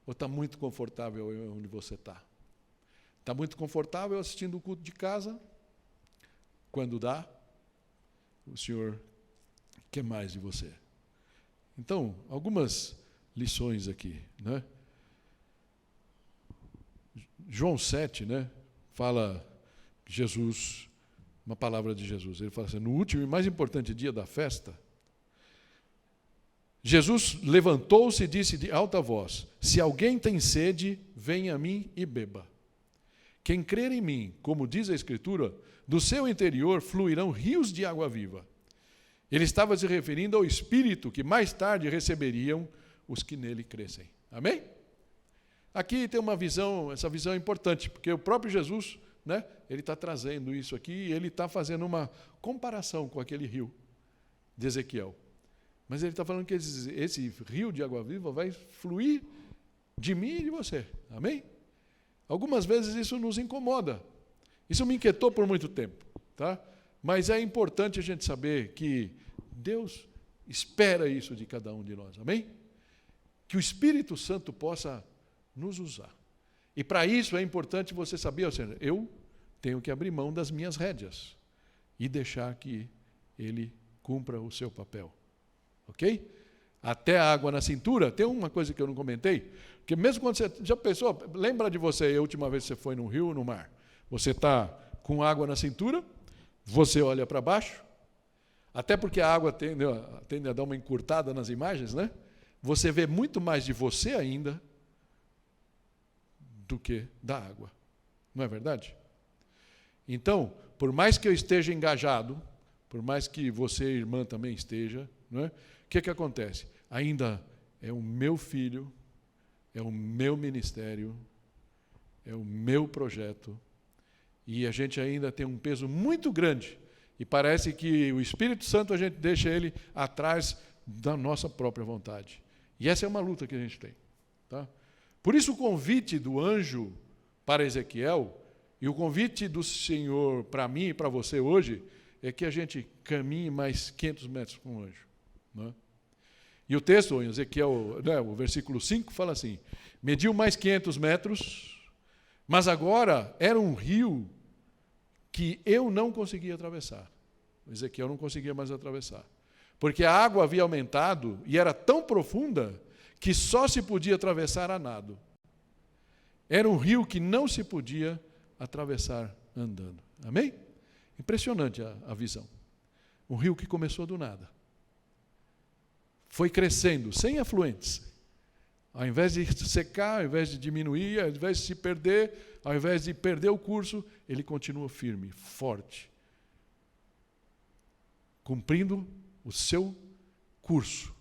Speaker 1: Ou está muito confortável onde você está? Está muito confortável assistindo o culto de casa? Quando dá, o Senhor quer mais de você. Então, algumas lições aqui, né? João 7, né, fala Jesus, uma palavra de Jesus. Ele fala assim, no último e mais importante dia da festa, Jesus levantou-se e disse de alta voz, se alguém tem sede, venha a mim e beba. Quem crer em mim, como diz a Escritura, do seu interior fluirão rios de água viva. Ele estava se referindo ao Espírito que mais tarde receberiam os que nele crescem. Amém? Aqui tem uma visão, essa visão é importante, porque o próprio Jesus, né, ele está trazendo isso aqui e ele está fazendo uma comparação com aquele rio de Ezequiel. Mas ele está falando que esse rio de água viva vai fluir de mim e de você. Amém? Algumas vezes isso nos incomoda. Isso me inquietou por muito tempo. Tá? Mas é importante a gente saber que Deus espera isso de cada um de nós. Amém? Que o Espírito Santo possa nos usar. E para isso é importante você saber, ou seja, eu tenho que abrir mão das minhas rédeas e deixar que Ele cumpra o seu papel. Ok? Até a água na cintura, tem uma coisa que eu não comentei, que mesmo quando você, já pensou, lembra de você, a última vez que você foi no rio ou no mar, você está com água na cintura, você olha para baixo, até porque a água tende a dar uma encurtada nas imagens, né? Você vê muito mais de você ainda do que da água. Não é verdade? Então, por mais que eu esteja engajado, por mais que você, irmã, também esteja, não é? O que acontece? Ainda é o meu filho, é o meu ministério, é o meu projeto, e a gente ainda tem um peso muito grande, e parece que o Espírito Santo a gente deixa ele atrás da nossa própria vontade. E essa é uma luta que a gente tem. Tá? Por isso o convite do anjo para Ezequiel, e o convite do Senhor para mim e para você hoje, é que a gente caminhe mais 500 metros com o anjo. Né? E o texto, em Ezequiel, né, o versículo 5, fala assim, mediu mais 500 metros, mas agora era um rio que eu não conseguia atravessar. Ezequiel não conseguia mais atravessar. Porque a água havia aumentado e era tão profunda que só se podia atravessar a nado. Era um rio que não se podia atravessar andando. Amém? Impressionante a visão. Um rio que começou do nada. Foi crescendo, sem afluentes. Ao invés de secar, ao invés de diminuir, ao invés de se perder, ao invés de perder o curso, ele continua firme, forte, cumprindo o seu curso,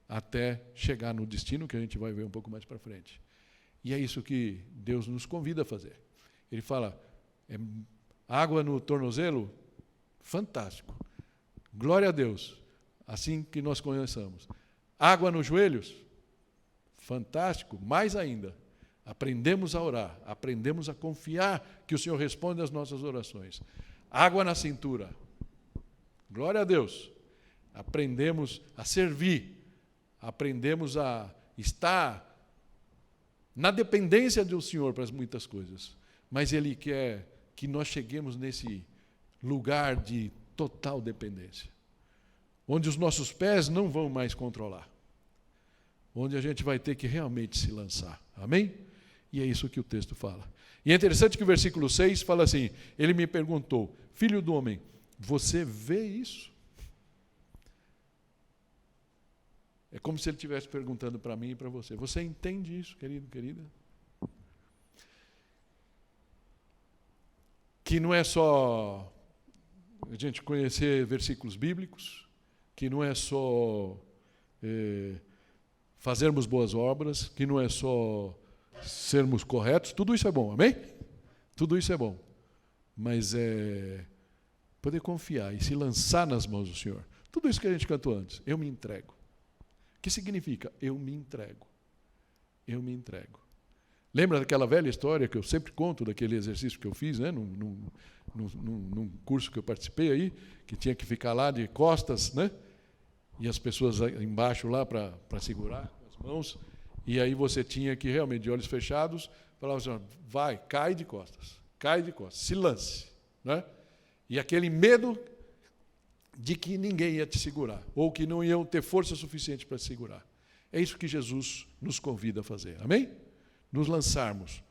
Speaker 1: até chegar no destino que a gente vai ver um pouco mais para frente. E é isso que Deus nos convida a fazer. Ele fala, água no tornozelo? Fantástico. Glória a Deus. Assim que nós conheçamos. Água nos joelhos? Fantástico. Mais ainda. Aprendemos a orar. Aprendemos a confiar que o Senhor responde às nossas orações. Água na cintura? Glória a Deus. Aprendemos a servir. Aprendemos a estar na dependência do Senhor para muitas coisas. Mas Ele quer que nós cheguemos nesse lugar de total dependência, onde os nossos pés não vão mais controlar, onde a gente vai ter que realmente se lançar. Amém? E é isso que o texto fala. E é interessante que o versículo 6 fala assim, ele me perguntou, filho do homem, você vê isso? É como se ele estivesse perguntando para mim e para você. Você entende isso, querido, querida? Que não é só a gente conhecer versículos bíblicos, que não é só fazermos boas obras, que não é só sermos corretos, tudo isso é bom, amém? Tudo isso é bom. Mas é poder confiar e se lançar nas mãos do Senhor. Tudo isso que a gente cantou antes, eu me entrego. O que significa? Eu me entrego. Eu me entrego. Lembra daquela velha história que eu sempre conto, daquele exercício que eu fiz, né, num curso que eu participei aí, que tinha que ficar lá de costas, né, e as pessoas embaixo lá para segurar com as mãos, e aí você tinha que realmente, de olhos fechados, falar assim, vai, cai de costas, se lance. Né? E aquele medo de que ninguém ia te segurar, ou que não iam ter força suficiente para te segurar. É isso que Jesus nos convida a fazer. Amém? Nos lançarmos.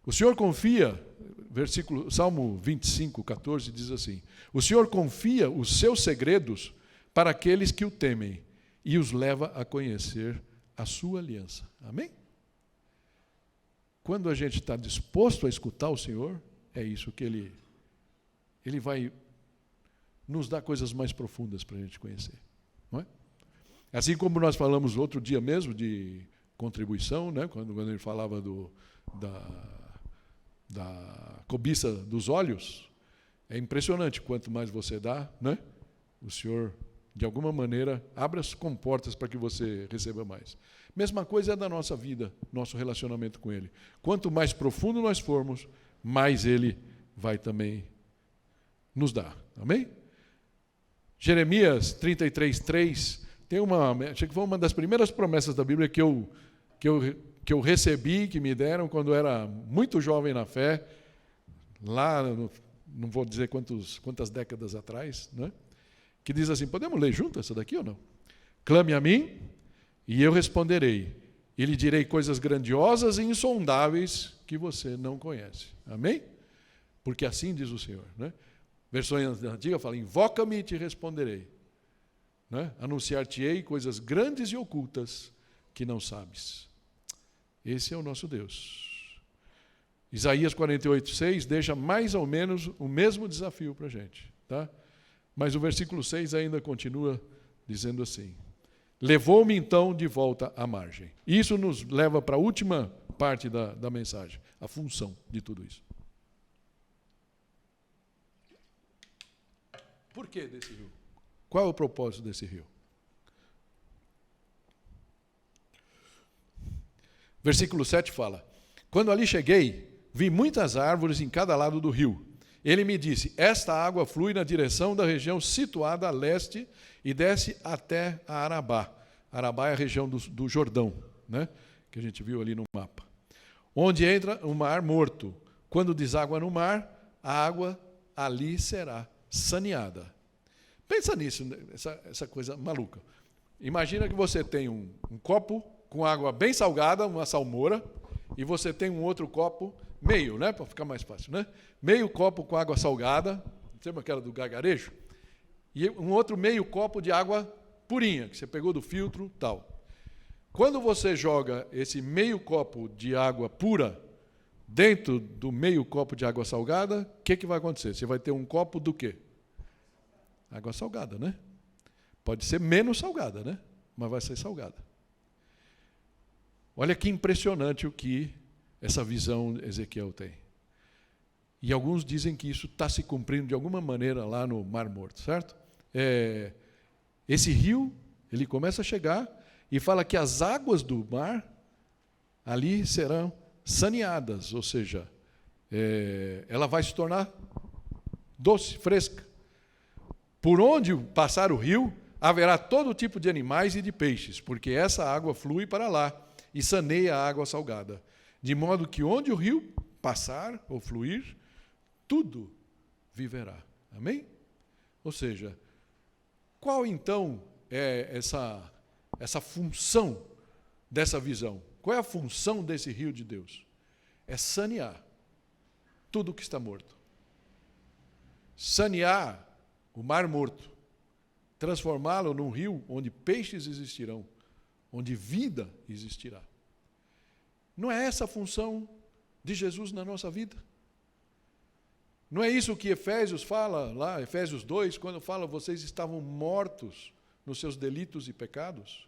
Speaker 1: O Senhor confia, Salmo 25, 14, diz assim, o Senhor confia os seus segredos para aqueles que o temem e os leva a conhecer a sua aliança. Amém? Quando a gente está disposto a escutar o Senhor, é isso que Ele vai nos dar coisas mais profundas para a gente conhecer. Não é? Assim como nós falamos outro dia mesmo de contribuição, né? quando ele falava da cobiça dos olhos, é impressionante quanto mais você dá, né? O Senhor, de alguma maneira, abre as comportas para que você receba mais. Mesma coisa é da nossa vida, nosso relacionamento com Ele. Quanto mais profundo nós formos, mais Ele vai também nos dar. Amém? Jeremias 33:3 tem acho que foi uma das primeiras promessas da Bíblia que eu recebi, que me deram quando eu era muito jovem na fé, lá, não vou dizer quantas décadas atrás, né? Que diz assim, podemos ler junto essa daqui ou não? Clame a mim, e eu responderei, e lhe direi coisas grandiosas e insondáveis que você não conhece. Amém? Porque assim diz o Senhor, né? Versão antiga fala, invoca-me e te responderei. Né? Anunciar-te-ei coisas grandes e ocultas que não sabes. Esse é o nosso Deus. Isaías 48:6 deixa mais ou menos o mesmo desafio para a gente. Tá? Mas o versículo 6 ainda continua dizendo assim, levou-me então de volta à margem. Isso nos leva para a última parte da mensagem, a função de tudo isso. Por que desse rio? Qual é o propósito desse rio? Versículo 7 fala, quando ali cheguei, vi muitas árvores em cada lado do rio. Ele me disse, esta água flui na direção da região situada a leste e desce até a Arabá. Arabá é a região do Jordão, né? Que a gente viu ali no mapa. Onde entra o mar morto. Quando deságua no mar, a água ali será saneada. Pensa nisso, essa coisa maluca. Imagina que você tem um copo com água bem salgada, uma salmoura, e você tem um outro copo, meio, né, para ficar mais fácil, né? Meio copo com água salgada, Sabe aquela do gargarejo? E um outro meio copo de água purinha, que você pegou do filtro, tal. Quando você joga esse meio copo de água pura dentro do meio copo de água salgada, o que vai acontecer? Você vai ter um copo do quê? Água salgada, né? Pode ser menos salgada, né? Mas vai ser salgada. Olha que impressionante o que essa visão Ezequiel tem. E alguns dizem que isso está se cumprindo de alguma maneira lá no Mar Morto, certo? Esse rio, ele começa a chegar e fala que as águas do mar ali serão saneadas, ou seja, ela vai se tornar doce, fresca. Por onde passar o rio, haverá todo tipo de animais e de peixes, porque essa água flui para lá e saneia a água salgada. De modo que onde o rio passar ou fluir, tudo viverá. Amém? Ou seja, qual então é essa função dessa visão? Qual é a função desse rio de Deus? É sanear tudo que está morto. Sanear o mar morto. Transformá-lo num rio onde peixes existirão, onde vida existirá. Não é essa a função de Jesus na nossa vida? Não é isso que Efésios fala lá, Efésios 2, quando fala vocês estavam mortos nos seus delitos e pecados?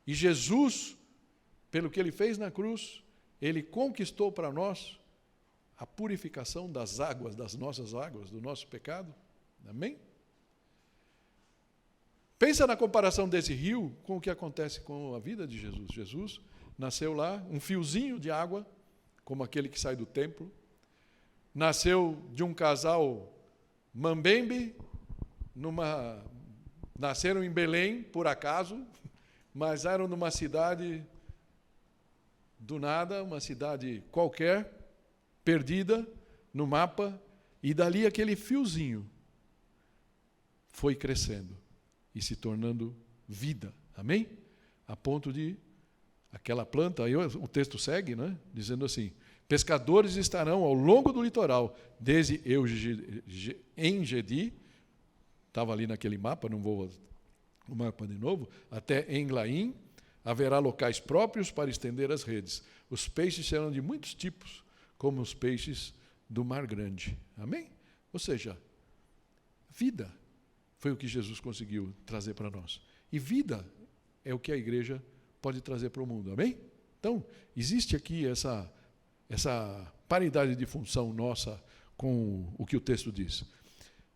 Speaker 1: E Jesus, pelo que ele fez na cruz, ele conquistou para nós a purificação das águas, das nossas águas, do nosso pecado. Amém? Pensa na comparação desse rio com o que acontece com a vida de Jesus. Jesus nasceu lá, um fiozinho de água, como aquele que sai do templo. Nasceu de um casal mambembe, nasceram em Belém, por acaso, mas eram numa cidade do nada, uma cidade qualquer, perdida no mapa, e dali aquele fiozinho foi crescendo e se tornando vida. Amém? A ponto de aquela planta, aí o texto segue, né, dizendo assim: pescadores estarão ao longo do litoral, desde En-Gedi, estava ali naquele mapa, não vou no mapa de novo, até Englaim, haverá locais próprios para estender as redes. Os peixes serão de muitos tipos, como os peixes do Mar Grande. Amém? Ou seja, vida foi o que Jesus conseguiu trazer para nós. E vida é o que a igreja pode trazer para o mundo. Amém? Então, existe aqui essa paridade de função nossa com o que o texto diz.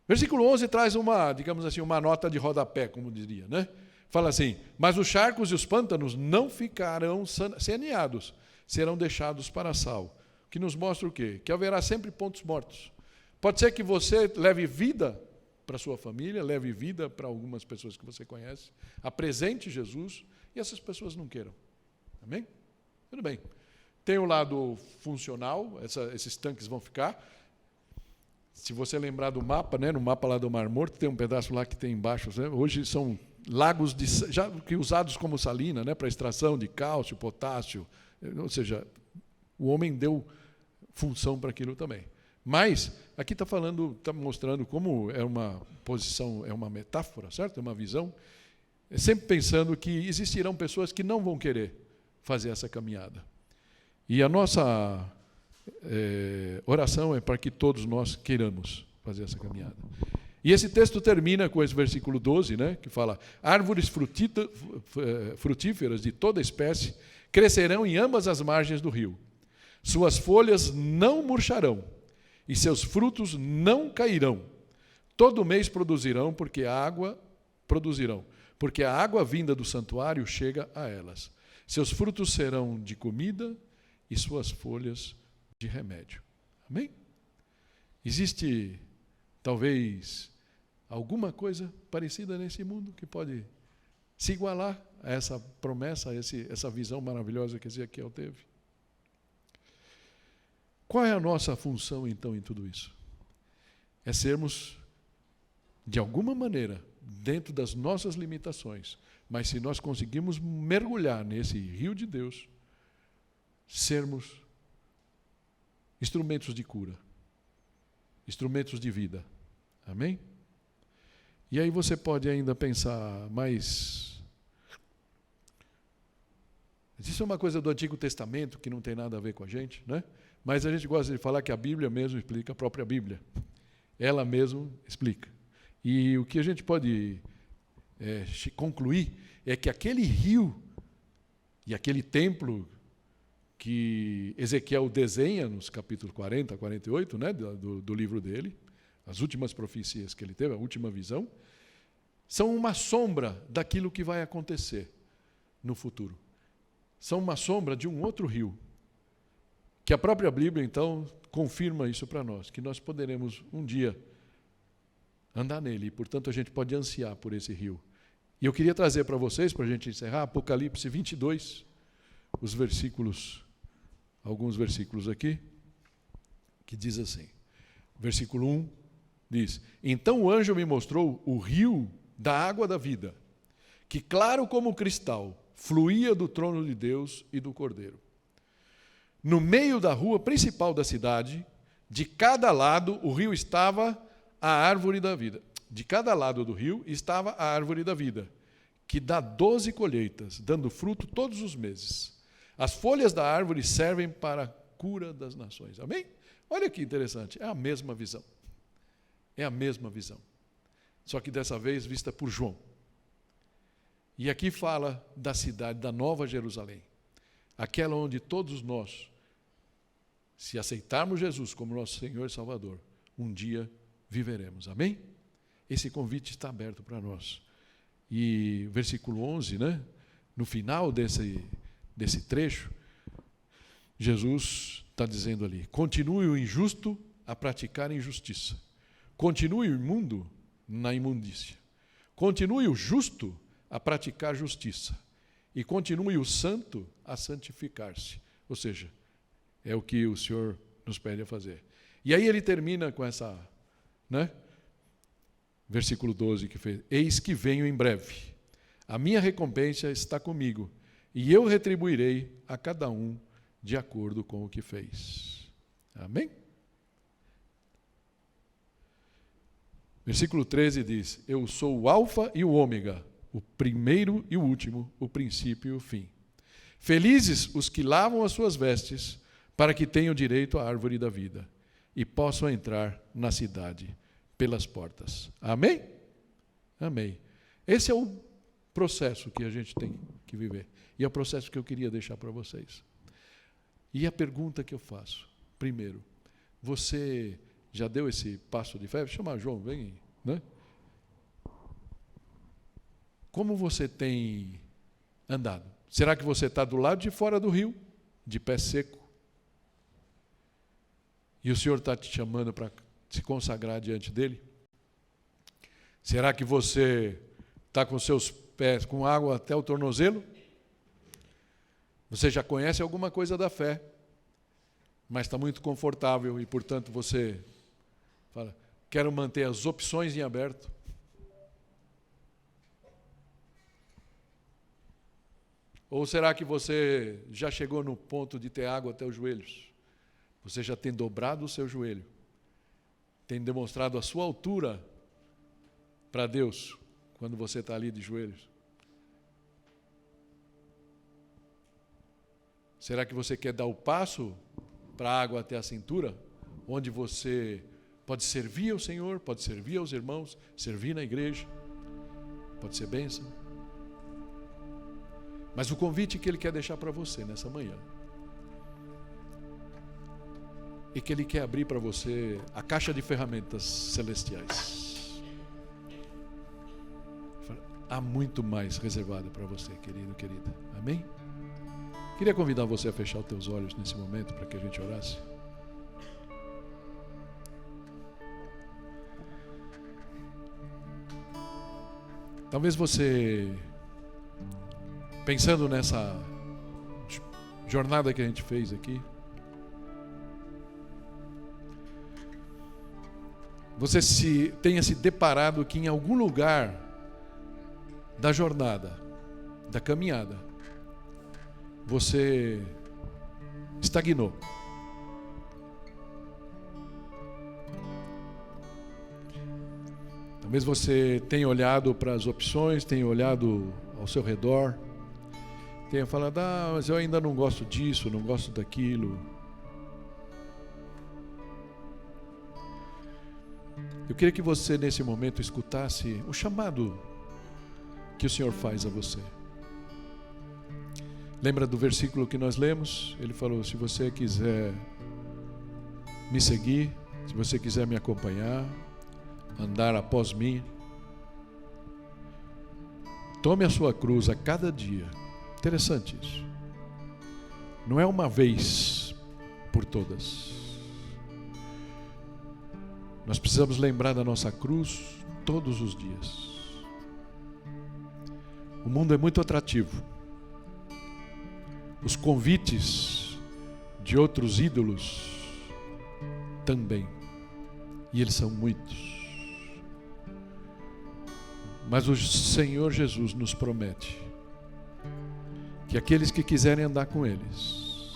Speaker 1: Versículo 11 traz digamos assim, uma nota de rodapé, como diria, né? Fala assim: mas os charcos e os pântanos não ficarão saneados, serão deixados para sal. O que nos mostra o quê? Que haverá sempre pontos mortos. Pode ser que você leve vida para a sua família, leve vida para algumas pessoas que você conhece, apresente Jesus, e essas pessoas não queiram. Amém? Tudo bem. Tem o lado funcional, esses tanques vão ficar. Se você lembrar do mapa, né, no mapa lá do Mar Morto, tem um pedaço lá que tem embaixo, né, hoje são lagos já usados como salina, né, para extração de cálcio, potássio, ou seja, o homem deu função para aquilo também. Mas aqui está mostrando como é uma posição, é uma metáfora, certo? É uma visão, sempre pensando que existirão pessoas que não vão querer fazer essa caminhada. E a nossa oração é para que todos nós queiramos fazer essa caminhada. E esse texto termina com esse versículo 12, né, que fala: árvores frutíferas de toda espécie crescerão em ambas as margens do rio. Suas folhas não murcharão e seus frutos não cairão. Todo mês produzirão, porque a água vinda do santuário chega a elas. Seus frutos serão de comida e suas folhas de remédio. Amém? Existe, talvez, alguma coisa parecida nesse mundo que pode se igualar a essa promessa, a essa visão maravilhosa que Ezequiel teve? Qual é a nossa função, então, em tudo isso? É sermos, de alguma maneira, dentro das nossas limitações, mas se nós conseguirmos mergulhar nesse rio de Deus, sermos instrumentos de cura, instrumentos de vida. Amém? E aí você pode ainda pensar, mas isso é uma coisa do Antigo Testamento que não tem nada a ver com a gente, né? Mas a gente gosta de falar que a Bíblia mesmo explica, a própria Bíblia. Ela mesmo explica. E o que a gente pode concluir é que aquele rio e aquele templo que Ezequiel desenha nos capítulos 40, 48, né, do livro dele, as últimas profecias que ele teve, a última visão, são uma sombra daquilo que vai acontecer no futuro. São uma sombra de um outro rio, que a própria Bíblia, então, confirma isso para nós, que nós poderemos um dia andar nele, e, portanto, a gente pode ansiar por esse rio. E eu queria trazer para vocês, para a gente encerrar, Apocalipse 22, alguns versículos aqui, que diz assim, versículo 1, diz, então o anjo me mostrou o rio da água da vida, que claro como cristal, fluía do trono de Deus e do Cordeiro. No meio da rua principal da cidade, de cada lado o rio estava a árvore da vida. De cada lado do rio estava a árvore da vida, que dá 12 colheitas, dando fruto todos os meses. As folhas da árvore servem para a cura das nações. Amém? Olha que interessante, é a mesma visão. É a mesma visão. Só que dessa vez vista por João. E aqui fala da cidade, da Nova Jerusalém. Aquela onde todos nós, se aceitarmos Jesus como nosso Senhor e Salvador, um dia viveremos. Amém? Esse convite está aberto para nós. E versículo 11, né? No final desse trecho, Jesus está dizendo ali, continue o injusto a praticar injustiça. Continue o imundo na imundícia. Continue o justo a praticar justiça. E continue o santo a santificar-se. Ou seja, é o que o Senhor nos pede a fazer. E aí ele termina com essa, né? Versículo 12 que fez, eis que venho em breve. A minha recompensa está comigo, e eu retribuirei a cada um de acordo com o que fez. Amém? Versículo 13 diz, eu sou o alfa e o ômega, o primeiro e o último, o princípio e o fim. Felizes os que lavam as suas vestes, para que tenham direito à árvore da vida, e possam entrar na cidade pelas portas. Amém? Amém. Esse é o processo que a gente tem que viver. E é o processo que eu queria deixar para vocês. E a pergunta que eu faço, primeiro, você já deu esse passo de fé? Chama João, vem, né? Como você tem andado? Será que você está do lado de fora do rio, de pé seco? E o Senhor está te chamando para se consagrar diante dele? Será que você está com seus pés com água até o tornozelo? Você já conhece alguma coisa da fé, mas está muito confortável e, portanto, você fala, quero manter as opções em aberto. Ou será que você já chegou no ponto de ter água até os joelhos? Você já tem dobrado o seu joelho, tem demonstrado a sua altura para Deus, quando você está ali de joelhos? Será que você quer dar o passo para a água até a cintura, onde você pode servir ao Senhor, pode servir aos irmãos, servir na igreja, pode ser bênção? Mas o convite que Ele quer deixar para você nessa manhã é que Ele quer abrir para você a caixa de ferramentas celestiais. Há muito mais reservado para você, querido, querida. Amém? Queria convidar você a fechar os teus olhos nesse momento para que a gente orasse. Talvez você, pensando nessa jornada que a gente fez aqui, você tenha se deparado que em algum lugar da jornada, da caminhada, você estagnou. Talvez você tenha olhado para as opções, tenha olhado ao seu redor, tenha falado, mas eu ainda não gosto disso, não gosto daquilo. Eu queria que você, nesse momento, escutasse o chamado que o Senhor faz a você. Lembra do versículo que nós lemos? Ele falou, se você quiser me seguir, se você quiser me acompanhar, andar após mim, tome a sua cruz a cada dia. Interessante isso. Não é uma vez por todas. Nós precisamos lembrar da nossa cruz todos os dias. O mundo é muito atrativo. Os convites de outros ídolos também. E eles são muitos. Mas o Senhor Jesus nos promete que aqueles que quiserem andar com eles,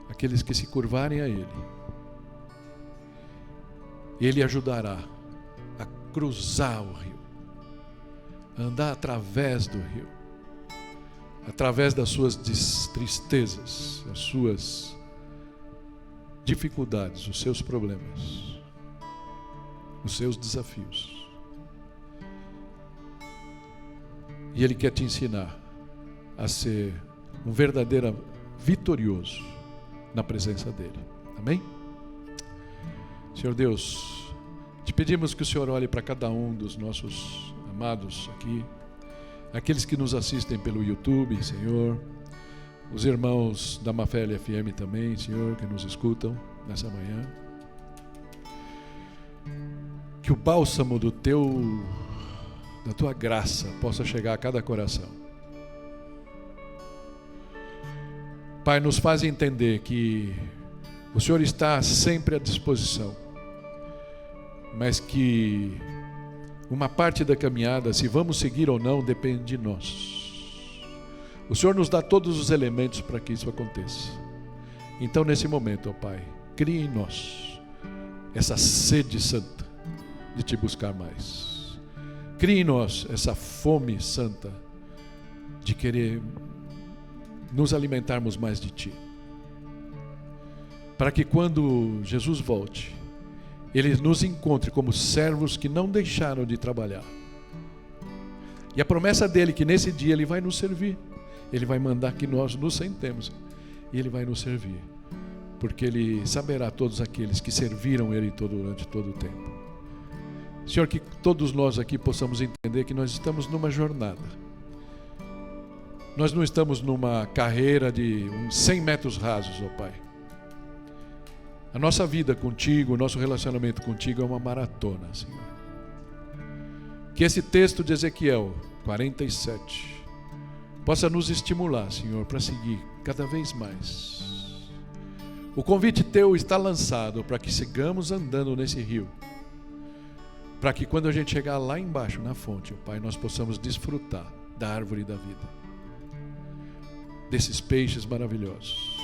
Speaker 1: aqueles que se curvarem a Ele ajudará a cruzar o rio, a andar através do rio, através das suas tristezas, as suas dificuldades, os seus problemas, os seus desafios. E Ele quer te ensinar a ser um verdadeiro vitorioso na presença dEle. Amém? Senhor Deus, te pedimos que o Senhor olhe para cada um dos nossos amados aqui, aqueles que nos assistem pelo YouTube, Senhor, os irmãos da Mafel FM também, Senhor, que nos escutam nessa manhã. Que o bálsamo da tua graça possa chegar a cada coração. Pai, nos faz entender que o Senhor está sempre à disposição, mas que uma parte da caminhada, se vamos seguir ou não, depende de nós. O Senhor nos dá todos os elementos para que isso aconteça. Então, nesse momento, ó Pai, cria em nós essa sede santa de te buscar mais. Cria em nós essa fome santa de querer nos alimentarmos mais de Ti. Para que quando Jesus volte, Ele nos encontre como servos que não deixaram de trabalhar. E a promessa dEle é que nesse dia Ele vai nos servir. Ele vai mandar que nós nos sentemos e Ele vai nos servir. Porque Ele saberá todos aqueles que serviram Ele durante todo o tempo. Senhor, que todos nós aqui possamos entender que nós estamos numa jornada. Nós não estamos numa carreira de uns 100 metros rasos, ó Pai. A nossa vida contigo, o nosso relacionamento contigo é uma maratona, Senhor. Que esse texto de Ezequiel 47 possa nos estimular, Senhor, para seguir cada vez mais. O convite teu está lançado para que sigamos andando nesse rio. Para que quando a gente chegar lá embaixo, na fonte, ó Pai, nós possamos desfrutar da árvore da vida, desses peixes maravilhosos.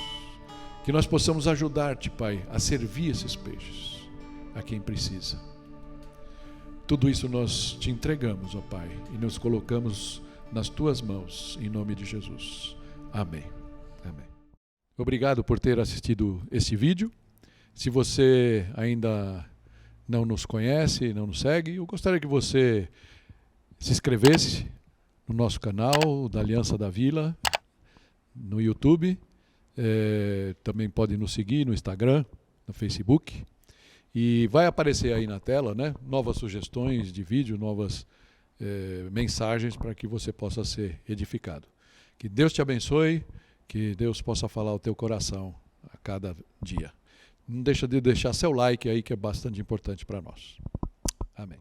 Speaker 1: Que nós possamos ajudar-te, Pai, a servir esses peixes a quem precisa. Tudo isso nós te entregamos, ó Pai, e nos colocamos nas tuas mãos, em nome de Jesus. Amém. Amém. Obrigado por ter assistido este vídeo. Se você ainda não nos conhece, não nos segue, eu gostaria que você se inscrevesse no nosso canal da Aliança da Vila, no YouTube. Também pode nos seguir no Instagram, no Facebook. E vai aparecer aí na tela, né, novas sugestões de vídeo, novas mensagens para que você possa ser edificado. Que Deus te abençoe, que Deus possa falar ao teu coração a cada dia. Não deixa de deixar seu like aí, que é bastante importante para nós. Amém.